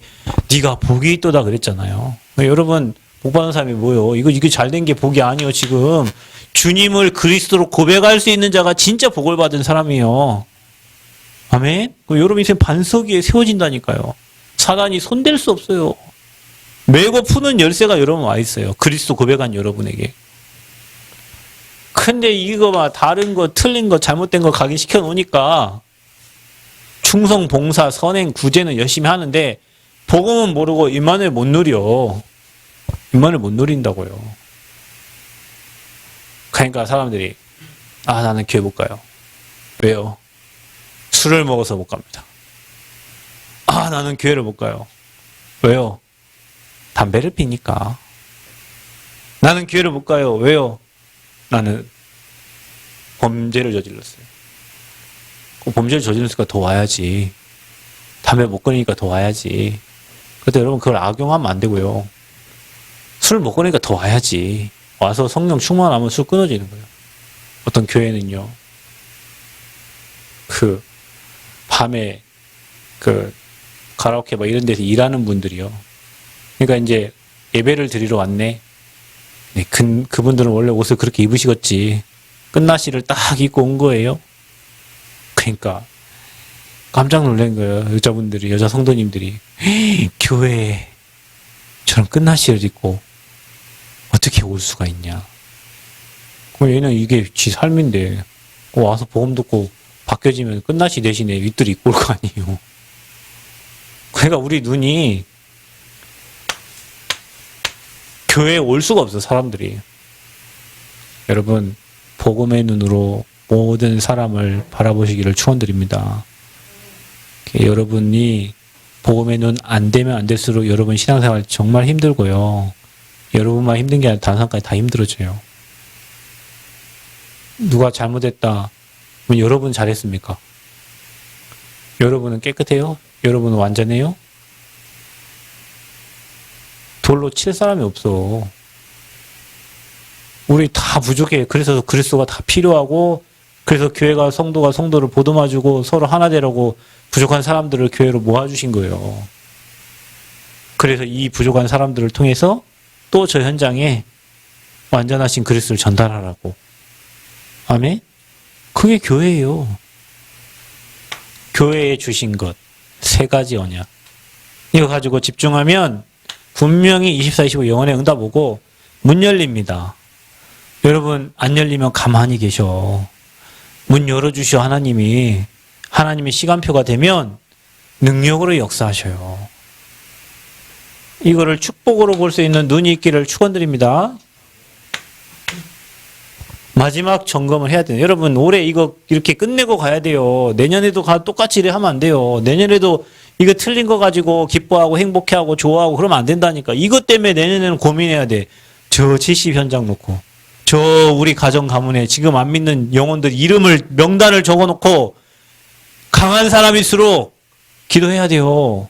네가 복이 있도다 그랬잖아요. 여러분 복 받는 사람이 뭐요? 이게 잘된 게 복이 아니요 지금. 주님을 그리스도로 고백할 수 있는 자가 진짜 복을 받은 사람이에요. 아멘? 여러분 인생 반석 위에 세워진다니까요. 사단이 손댈 수 없어요. 메고 푸는 열쇠가 여러분 와 있어요. 그리스도 고백한 여러분에게. 근데 이거 막 다른 거 틀린 거 잘못된 거 각인시켜 놓으니까 충성, 봉사, 선행, 구제는 열심히 하는데 복음은 모르고 임만을 못 누려. 임만을 못 누린다고요. 그러니까 사람들이 나는 교회 못 가요. 왜요? 술을 먹어서 못 갑니다. 나는 교회를 못 가요. 왜요? 담배를 피니까. 나는 교회를 못 가요. 왜요? 나는 범죄를 저질렀어요. 범죄를 저질렀으니까 더 와야지. 담배 못 끊으니까 더 와야지. 그런데 여러분 그걸 악용하면 안 되고요. 술 못 끊으니까 더 와야지. 와서 성령 충만하면 술 끊어지는 거예요. 어떤 교회는요. 밤에 가라오케 막 이런 데서 일하는 분들이요. 그러니까 이제 예배를 드리러 왔네. 네, 그분들은 원래 옷을 그렇게 입으시겠지. 끝나시를 딱 입고 온 거예요. 그러니까 깜짝 놀란 거예요. 여자 성도님들이 교회에 저런 끝나시를 입고 어떻게 올 수가 있냐. 그럼 얘는 이게 지 삶인데 와서 복음 듣고 바뀌어지면 끝나시 대신에 윗들이 입고 올 거 아니에요. 그러니까 우리 눈이 교회에 올 수가 없어 사람들이. 여러분 복음의 눈으로 모든 사람을 바라보시기를 축원드립니다. 여러분이 복음의 눈 안 되면 안 될수록 여러분 신앙생활 정말 힘들고요. 여러분만 힘든 게 아니라 다른 사람까지 다 힘들어져요. 누가 잘못했다. 그럼 여러분 잘했습니까? 여러분은 깨끗해요? 여러분은 완전해요? 돌로 칠 사람이 없어. 우리 다 부족해. 그래서 그리스도가 다 필요하고 그래서 교회가 성도가 성도를 보듬어주고 서로 하나 되라고 부족한 사람들을 교회로 모아주신 거예요. 그래서 이 부족한 사람들을 통해서 또 저 현장에 완전하신 그리스도를 전달하라고. 아멘? 그게 교회예요. 교회에 주신 것. 3가지 언약. 이거 가지고 집중하면 분명히 24-25 영혼의 응답 오고 문 열립니다. 여러분 안 열리면 가만히 계셔. 문 열어주셔 하나님이. 하나님의 시간표가 되면 능력으로 역사하셔요. 이거를 축복으로 볼 수 있는 눈이 있기를 축원드립니다. 마지막 점검을 해야 돼요. 여러분 올해 이거 이렇게 끝내고 가야 돼요. 내년에도 똑같이 이래 하면 안 돼요. 내년에도 이거 틀린 거 가지고 기뻐하고 행복해하고 좋아하고 그러면 안 된다니까. 이것 때문에 내년에는 고민해야 돼. 저 70 현장 놓고 저 우리 가정 가문에 지금 안 믿는 영혼들 이름을 명단을 적어놓고 강한 사람일수록 기도해야 돼요.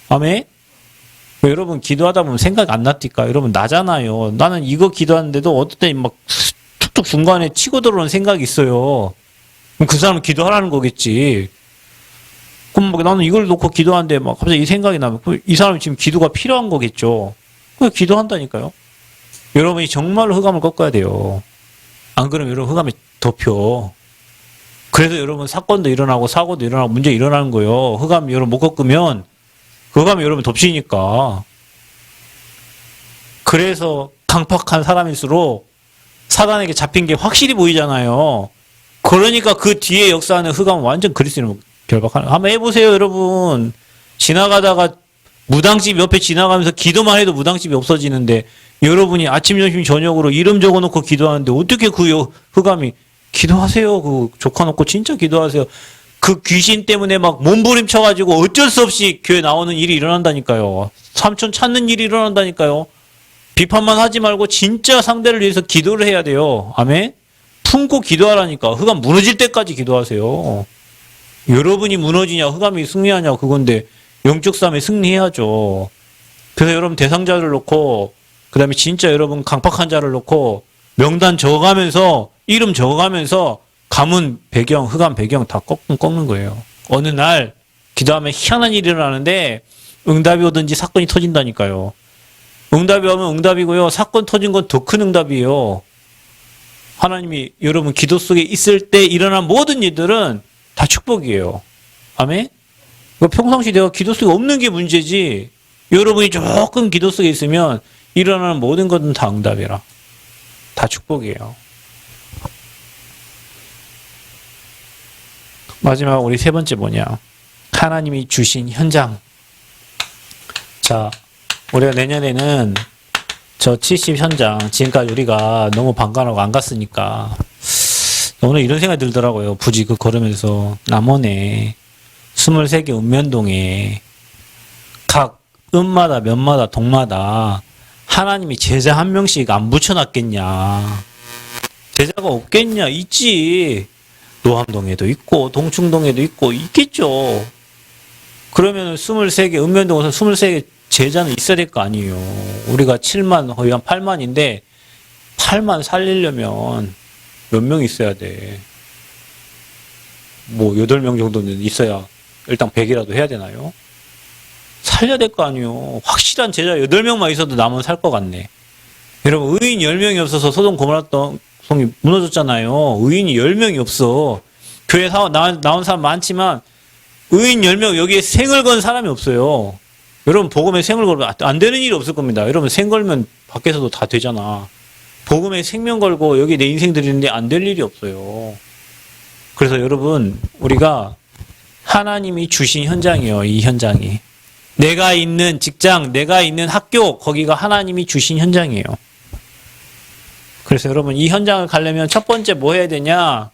아멘? 여러분 기도하다 보면 생각이 안 났니까 여러분 나잖아요. 나는 이거 기도하는데도 어떨 때 막 툭툭 중간에 치고 들어오는 생각이 있어요. 그럼 그 사람은 기도하라는 거겠지. 그럼 뭐 나는 이걸 놓고 기도하는데 막 갑자기 이 생각이 나면 이 사람이 지금 기도가 필요한 거겠죠. 그냥 기도한다니까요. 여러분이 정말로 흑암을 꺾어야 돼요. 안 그러면 여러분 흑암에 덮여. 그래서 여러분 사건도 일어나고 사고도 일어나고 문제 일어나는 거예요. 흑암 여러분 못 꺾으면 흑암이 여러분 덮치니까. 그래서 강팍한 사람일수록 사단에게 잡힌 게 확실히 보이잖아요. 그러니까 그 뒤에 역사하는 흑암은 완전 그리스도인을 결박하는. 한번 해보세요 여러분. 지나가다가 무당집 옆에 지나가면서 기도만 해도 무당집이 없어지는데 여러분이 아침, 점심, 저녁으로 이름 적어놓고 기도하는데 어떻게 그 흑암이 기도하세요. 그 조카 놓고 진짜 기도하세요. 그 귀신 때문에 막 몸부림쳐가지고 어쩔 수 없이 교회 나오는 일이 일어난다니까요. 삼촌 찾는 일이 일어난다니까요. 비판만 하지 말고 진짜 상대를 위해서 기도를 해야 돼요. 아멘? 품고 기도하라니까. 흑암 무너질 때까지 기도하세요. 여러분이 무너지냐, 흑암이 승리하냐, 그건데 영적 싸움에 승리해야죠. 그래서 여러분 대상자를 놓고, 그 다음에 진짜 여러분 강팍한 자를 놓고 명단 적어가면서, 이름 적어가면서 가문 배경, 흑암 배경 다 꺾는 거예요. 어느 날 기도하면 희한한 일이 일어나는데 응답이 오든지 사건이 터진다니까요. 응답이 오면 응답이고요. 사건 터진 건 더 큰 응답이에요. 하나님이 여러분 기도 속에 있을 때 일어난 모든 일들은 다 축복이에요. 아멘? 평상시 내가 기도 속에 없는 게 문제지, 여러분이 조금 기도 속에 있으면 일어나는 모든 것은 다 응답이라. 다 축복이에요. 마지막 우리 세 번째 뭐냐? 하나님이 주신 현장. 자, 우리가 내년에는 저 70 현장, 지금까지 우리가 너무 방관하고 안 갔으니까 오늘 이런 생각이 들더라고요. 부지 그 걸으면서 남원에 23개 읍면동에 각 읍마다 면마다 동마다 하나님이 제자 한 명씩 안 붙여놨겠냐? 제자가 없겠냐? 있지. 노암동에도 있고 동충동에도 있고 있겠죠. 그러면 23개 읍면동에서 23개 제자는 있어야 될 거 아니에요. 우리가 7만 거의 한 8만인데 8만 살리려면 몇 명 있어야 돼? 뭐 8명 정도는 있어야 일단 100이라도 해야 되나요? 살려야 될 거 아니에요. 확실한 제자 8명만 있어도 남은 살 것 같네. 여러분 의인 10명이 없어서 소돔 고모라 성이 무너졌잖아요. 의인이 10명이 없어. 교회 나온 사람 많지만 의인 10명, 여기에 생을 건 사람이 없어요. 여러분 복음에 생을 걸면 안 되는 일이 없을 겁니다. 여러분 생 걸면 밖에서도 다 되잖아. 복음에 생명 걸고 여기 내 인생 드리는데 안 될 일이 없어요. 그래서 여러분 우리가 하나님이 주신 현장이에요. 이 현장이. 내가 있는 직장, 내가 있는 학교, 거기가 하나님이 주신 현장이에요. 그래서 여러분 이 현장을 가려면 첫 번째 뭐 해야 되냐?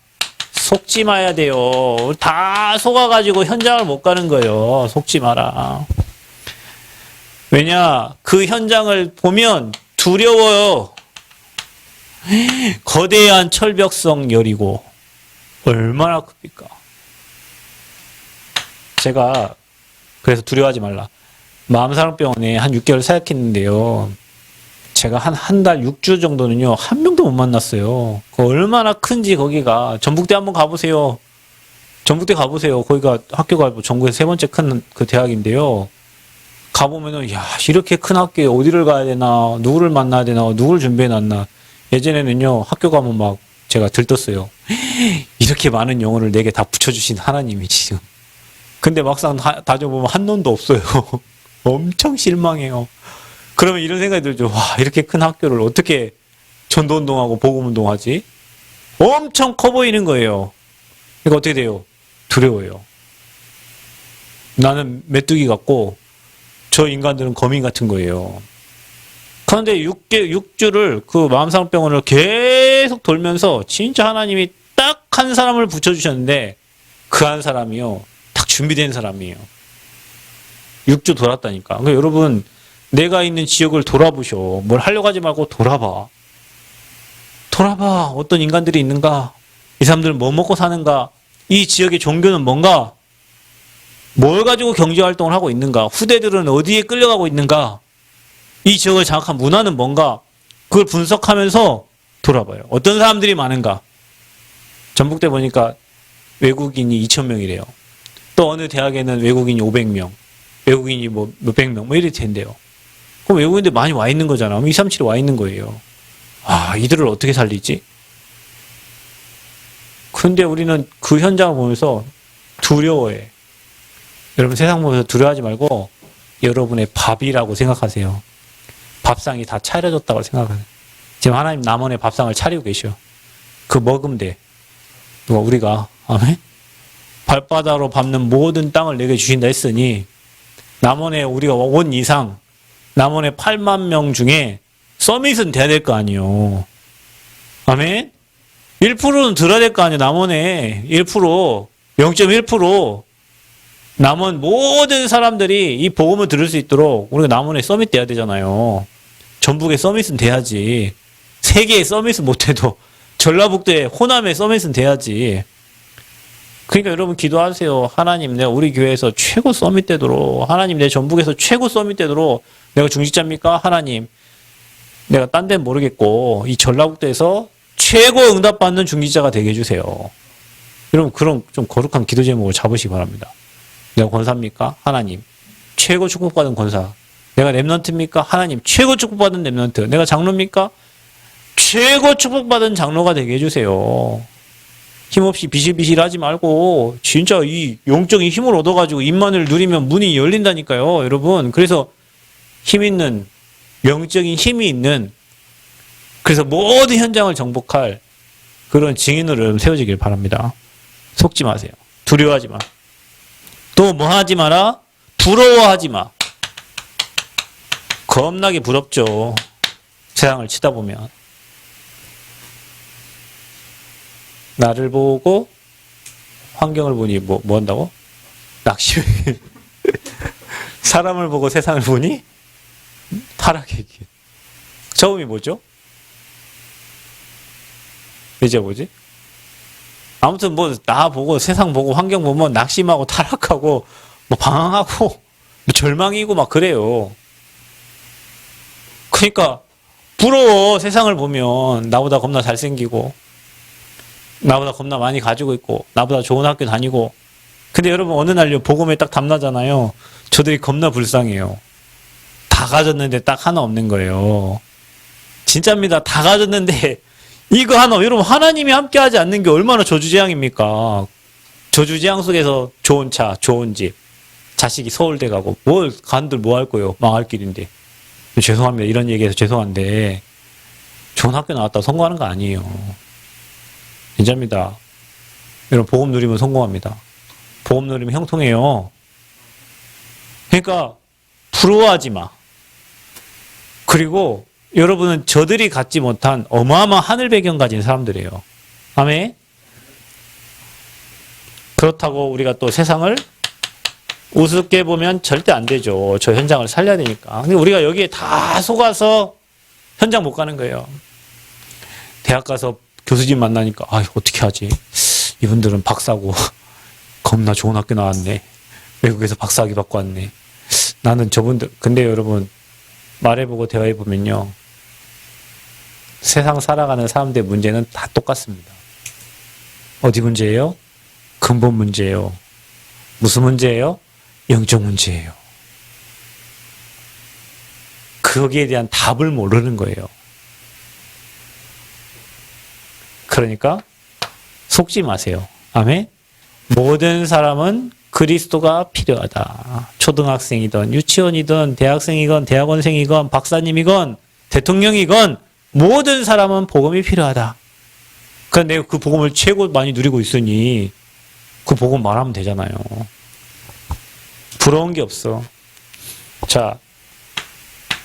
속지 마야 돼요. 다 속아가지고 현장을 못 가는 거예요. 속지 마라. 왜냐? 그 현장을 보면 두려워요. 거대한 철벽성 여리고 얼마나 큽니까? 제가 그래서 두려워하지 말라. 마음사랑병원에 한 6개월 사역했는데요. 제가 한 달 6주 정도는요, 한 명도 못 만났어요. 그 얼마나 큰지 거기가. 전북대 한번 가보세요. 전북대 가보세요. 거기가 학교가 전국에서 세 번째 큰 그 대학인데요. 가보면은, 야, 이렇게 큰 학교에 어디를 가야 되나, 누구를 만나야 되나, 누구를 준비해놨나. 예전에는요, 학교 가면 막 제가 들떴어요. 이렇게 많은 영혼을 내게 다 붙여주신 하나님이 지금. 근데 막상 다져보면 한 놈도 없어요. 엄청 실망해요. 그러면 이런 생각이 들죠. 와, 이렇게 큰 학교를 어떻게 전도운동하고 복음운동하지? 엄청 커 보이는 거예요. 그러니까 어떻게 돼요? 두려워요. 나는 메뚜기 같고 저 인간들은 거민 같은 거예요. 그런데 6주를 그 마음상병원을 계속 돌면서 진짜 하나님이 딱 한 사람을 붙여주셨는데 그 한 사람이요. 딱 준비된 사람이에요. 6주 돌았다니까. 그러니까 여러분 내가 있는 지역을 돌아보셔. 뭘 하려고 하지 말고 돌아봐. 돌아봐. 어떤 인간들이 있는가? 이 사람들은 뭐 먹고 사는가? 이 지역의 종교는 뭔가? 뭘 가지고 경제활동을 하고 있는가? 후대들은 어디에 끌려가고 있는가? 이 지역을 장악한 문화는 뭔가? 그걸 분석하면서 돌아봐요. 어떤 사람들이 많은가? 전북대 보니까 외국인이 2,000명이래요. 또 어느 대학에는 외국인이 500명, 외국인이 뭐 몇백 명, 뭐 이렇게 된대요. 그럼 외국인들 많이 와 있는 거잖아. 237이 와 있는 거예요. 아, 이들을 어떻게 살리지? 근데 우리는 그 현장을 보면서 두려워해. 여러분 세상 보면서 두려워하지 말고 여러분의 밥이라고 생각하세요. 밥상이 다 차려졌다고 생각하세요. 지금 하나님 남원에 밥상을 차리고 계셔. 그 먹으면 돼. 우리가 아멘? 발바닥으로 밟는 모든 땅을 내게 주신다 했으니 남원에 우리가 원 이상 남원에 8만 명 중에 서밋은 돼야 될 거 아니요. 아멘? 1%는 들어야 될 거 아니에요. 남원에 1%, 0.1% 남원 모든 사람들이 이 복음을 들을 수 있도록 우리가 남원에 서밋 돼야 되잖아요. 전북에 서밋은 돼야지. 세계에 서밋은 못해도 전라북도에 호남에 서밋은 돼야지. 그러니까 여러분 기도하세요. 하나님, 내가 우리 교회에서 최고 서밋 되도록, 하나님, 내 전북에서 최고 서밋 되도록, 내가 중직자입니까? 하나님, 내가 딴 데는 모르겠고 이 전라북도에서 최고 응답받는 중직자가 되게 해주세요. 여러분 그런 좀 거룩한 기도 제목을 잡으시기 바랍니다. 내가 권사입니까? 하나님, 최고 축복받은 권사. 내가 렘넌트입니까? 하나님, 최고 축복받은 렘넌트. 내가 장로입니까? 최고 축복받은 장로가 되게 해주세요. 힘없이 비실비실하지 말고 진짜 이 영적인 힘을 얻어가지고 임만을 누리면 문이 열린다니까요. 여러분, 그래서 힘 있는, 영적인 힘이 있는, 그래서 모든 현장을 정복할 그런 증인으로 세워지길 바랍니다. 속지 마세요. 두려워하지 마. 또 뭐 하지 마라? 부러워하지 마. 겁나게 부럽죠. 세상을 치다 보면. 나를 보고 환경을 보니 뭐 한다고? 낚시. 사람을 보고 세상을 보니 타락의 길. 처음이 뭐죠? 이제 뭐지? 아무튼 뭐 나 보고 세상 보고 환경 보면 낙심하고 타락하고 뭐 방황하고 뭐 절망이고 막 그래요. 그러니까 부러워. 세상을 보면 나보다 겁나 잘생기고 나보다 겁나 많이 가지고 있고 나보다 좋은 학교 다니고. 근데 여러분 어느 날 복음에 딱 담나잖아요. 저들이 겁나 불쌍해요. 다 가졌는데 딱 하나 없는 거예요. 진짜입니다. 다 가졌는데 이거 하나. 여러분 하나님이 함께하지 않는 게 얼마나 저주재앙입니까? 저주재앙 속에서 좋은 차, 좋은 집, 자식이 서울대 가고 뭘 간들 뭐 할 거예요? 망할 길인데. 죄송합니다. 이런 얘기해서 죄송한데 좋은 학교 나왔다고 성공하는 거 아니에요. 진짜입니다. 여러분 복음 누리면 성공합니다. 복음 누리면 형통해요. 그러니까 부러워하지 마. 그리고 여러분은 저들이 갖지 못한 어마어마한 하늘 배경 가진 사람들이에요. 아멘? 그렇다고 우리가 또 세상을 우습게 보면 절대 안 되죠. 저 현장을 살려야 되니까. 근데 우리가 여기에 다 속아서 현장 못 가는 거예요. 대학 가서 교수님 만나니까 어떻게 하지? 이분들은 박사고 겁나 좋은 학교 나왔네. 외국에서 박사학위 받고 왔네. 나는 저분들. 근데 여러분 말해보고 대화해보면요. 세상 살아가는 사람들의 문제는 다 똑같습니다. 어디 문제예요? 근본 문제예요. 무슨 문제예요? 영적 문제예요. 거기에 대한 답을 모르는 거예요. 그러니까 속지 마세요. 아멘? 모든 사람은 그리스도가 필요하다. 초등학생이든 유치원이든 대학생이건 대학원생이건 박사님이건 대통령이건 모든 사람은 복음이 필요하다. 그런데 내가 그 복음을 최고 많이 누리고 있으니 그 복음 말하면 되잖아요. 부러운 게 없어. 자,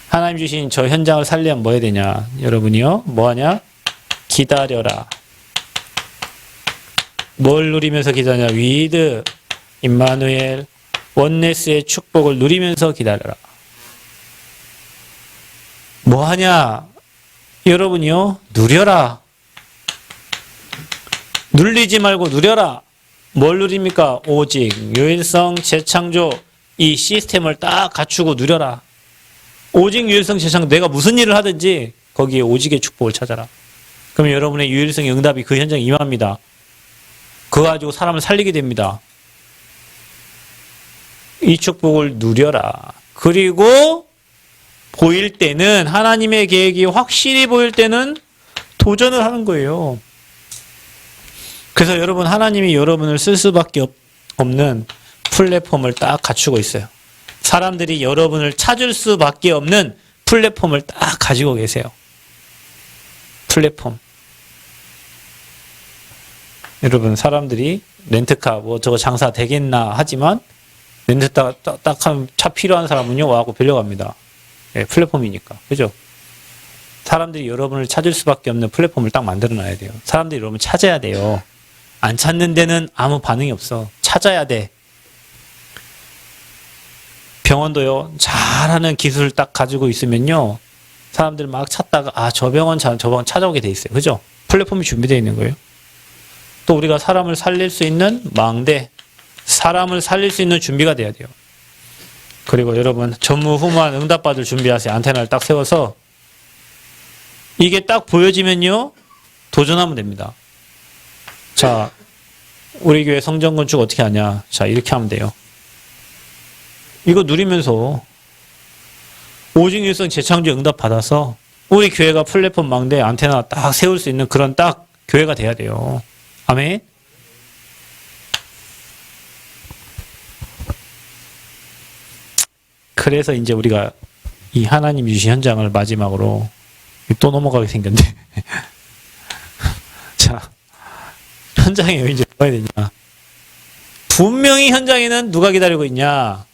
하나님 주신 저 현장을 살려면 뭐 해야 되냐? 여러분이요? 뭐 하냐? 기다려라. 뭘 누리면서 기다려냐? 위드, 임마누엘, 원네스의 축복을 누리면서 기다려라. 뭐 하냐? 여러분이요? 누려라. 눌리지 말고 누려라. 뭘 누립니까? 오직, 유일성, 재창조, 이 시스템을 딱 갖추고 누려라. 오직, 유일성, 재창조. 내가 무슨 일을 하든지 거기에 오직의 축복을 찾아라. 그러면 여러분의 유일성의 응답이 그 현장에 임합니다. 그거 가지고 사람을 살리게 됩니다. 이 축복을 누려라. 그리고 보일 때는, 하나님의 계획이 확실히 보일 때는 도전을 하는 거예요. 그래서 여러분, 하나님이 여러분을 쓸 수밖에 없는 플랫폼을 딱 갖추고 있어요. 사람들이 여러분을 찾을 수밖에 없는 플랫폼을 딱 가지고 계세요. 플랫폼. 여러분, 사람들이 렌트카 뭐 저거 장사 되겠나 하지만 렌트카 딱 하면 차 필요한 사람은요 와갖고 빌려갑니다. 예, 플랫폼이니까. 그죠? 사람들이 여러분을 찾을 수밖에 없는 플랫폼을 딱 만들어놔야 돼요. 사람들이 여러분 찾아야 돼요. 안 찾는 데는 아무 반응이 없어. 찾아야 돼. 병원도요, 잘하는 기술을 딱 가지고 있으면요, 사람들 막 찾다가, 아, 저 병원 찾아오게 돼 있어요. 그죠? 플랫폼이 준비되어 있는 거예요. 또 우리가 사람을 살릴 수 있는 망대, 사람을 살릴 수 있는 준비가 돼야 돼요. 그리고 여러분, 전무후무한 응답받을 준비하세요. 안테나를 딱 세워서. 이게 딱 보여지면요, 도전하면 됩니다. 자, 우리 교회 성전 건축 어떻게 하냐? 자, 이렇게 하면 돼요. 이거 누리면서 오직 일성 재창조 응답 받아서 우리 교회가 플랫폼 망대 안테나 딱 세울 수 있는 그런 딱 교회가 돼야 돼요. 아멘. 그래서 이제 우리가 이 하나님 주신 현장을 마지막으로 또 넘어가게 생겼네. 자, 현장에 이제 뭐가 되냐? 분명히 현장에는 누가 기다리고 있냐?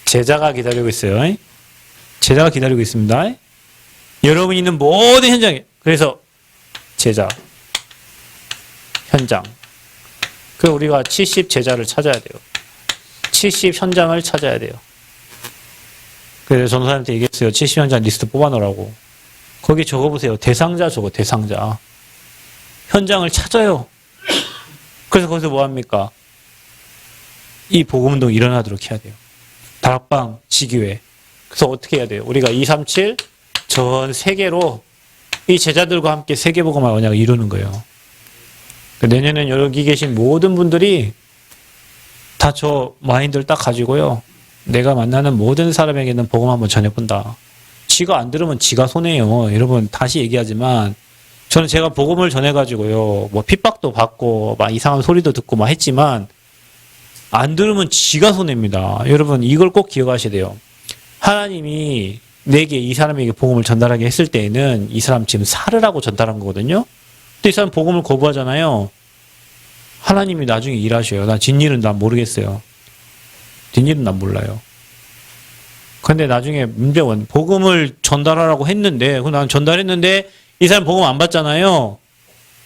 제자가 기다리고 있어요. 제자가 기다리고 있습니다. 여러분이 있는 모든 현장에. 그래서 제자, 현장. 그래서 우리가 70 제자를 찾아야 돼요. 70 현장을 찾아야 돼요. 그래서 전도사님한테 얘기했어요. 70 현장 리스트 뽑아놓으라고. 거기 적어보세요. 대상자 적어, 대상자. 현장을 찾아요. 그래서 거기서 뭐합니까? 이 복음운동 일어나도록 해야 돼요. 다락방, 지교회. 그래서 어떻게 해야 돼요? 우리가 237 전 세계로 이 제자들과 함께 세계복음화 언약을 이루는 거예요. 내년엔 여기 계신 모든 분들이 다 저 마인드를 딱 가지고요. 내가 만나는 모든 사람에게는 복음 한번 전해본다. 지가 안 들으면 지가 손해요. 여러분 다시 얘기하지만 저는 제가 복음을 전해가지고요. 뭐 핍박도 받고 막 이상한 소리도 듣고 막 했지만 안 들으면 지가 손해입니다. 여러분 이걸 꼭 기억하셔야 돼요. 하나님이 내게 이 사람에게 복음을 전달하게 했을 때에는 이 사람 지금 살으라고 전달한 거거든요. 근데 이 사람 복음을 거부하잖아요. 하나님이 나중에 일하셔요. 나 뒷일은 난 모르겠어요. 뒷일은 난 몰라요. 근데 나중에 문제는 복음을 전달하라고 했는데 그럼 난 전달했는데 이 사람 복음 안 받잖아요.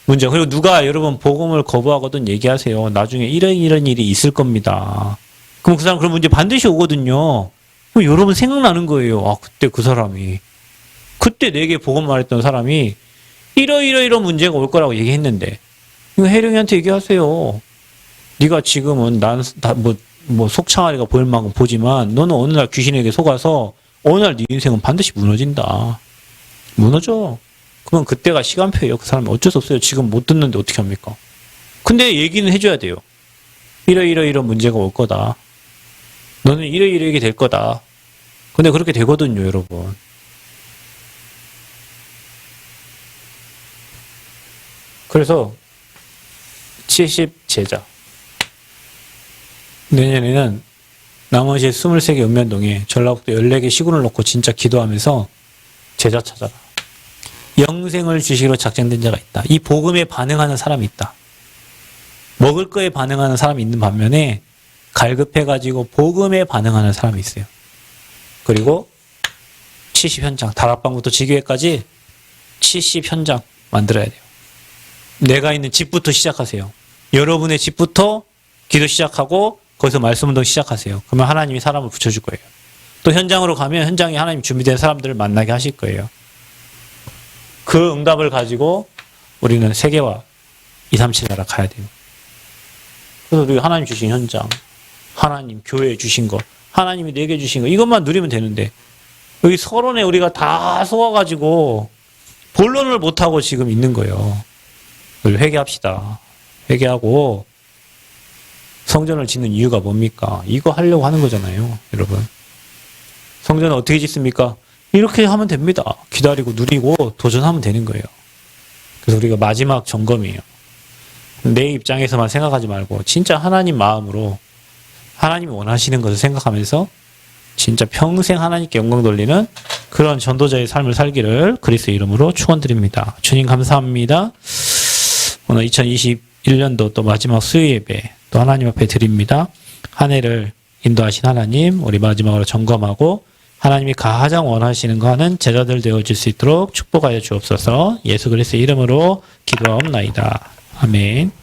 문제. 그리고 누가 여러분 복음을 거부하거든 얘기하세요. 나중에 이런 일이 있을 겁니다. 그럼 그 사람 그런 문제 반드시 오거든요. 그럼 여러분 생각나는 거예요. 아 그때 그 사람이 그때 내게 복음 말했던 사람이 이런 문제가 올 거라고 얘기했는데 이거 혜령이한테 얘기하세요. 네가 지금은 뭐 속창아리가 보일 만큼 보지만 너는 어느 날 귀신에게 속아서 어느 날 네 인생은 반드시 무너진다. 무너져. 그건 그때가 시간표예요. 그 사람이 어쩔 수 없어요. 지금 못 듣는데 어떻게 합니까? 근데 얘기는 해줘야 돼요. 이런 문제가 올 거다. 너는 이렇게 될 거다. 근데 그렇게 되거든요, 여러분. 그래서 70 제자. 내년에는 나머지 23개 읍면동에 전라북도 14개 시군을 놓고 진짜 기도하면서 제자 찾아라. 영생을 주시기로 작정된 자가 있다. 이 복음에 반응하는 사람이 있다. 먹을 거에 반응하는 사람이 있는 반면에 갈급해가지고 복음에 반응하는 사람이 있어요. 그리고 70 현장, 다락방부터 지교회까지 70 현장 만들어야 돼요. 내가 있는 집부터 시작하세요. 여러분의 집부터 기도 시작하고 거기서 말씀운동 시작하세요. 그러면 하나님이 사람을 붙여줄 거예요. 또 현장으로 가면 현장에 하나님 준비된 사람들을 만나게 하실 거예요. 그 응답을 가지고 우리는 세계와 237 나라 가야 돼요. 그래서 우리가 하나님 주신 현장, 하나님 교회에 주신 거, 하나님이 내게 주신 거 이것만 누리면 되는데 여기 서론에 우리가 다 속아가지고 본론을 못하고 지금 있는 거예요. 우리 회개합시다. 회개하고 성전을 짓는 이유가 뭡니까? 이거 하려고 하는 거잖아요. 여러분. 성전을 어떻게 짓습니까? 이렇게 하면 됩니다. 기다리고 누리고 도전하면 되는 거예요. 그래서 우리가 마지막 점검이에요. 내 입장에서만 생각하지 말고 진짜 하나님 마음으로 하나님이 원하시는 것을 생각하면서 진짜 평생 하나님께 영광 돌리는 그런 전도자의 삶을 살기를 그리스도 이름으로 축원드립니다. 주님 감사합니다. 오늘 2021년도 또 마지막 수요 예배 또 하나님 앞에 드립니다. 한 해를 인도하신 하나님 우리 마지막으로 점검하고 하나님이 가장 원하시는 거 하는 제자들 되어질 수 있도록 축복하여 주옵소서. 예수 그리스도의 이름으로 기도하옵나이다. 아멘.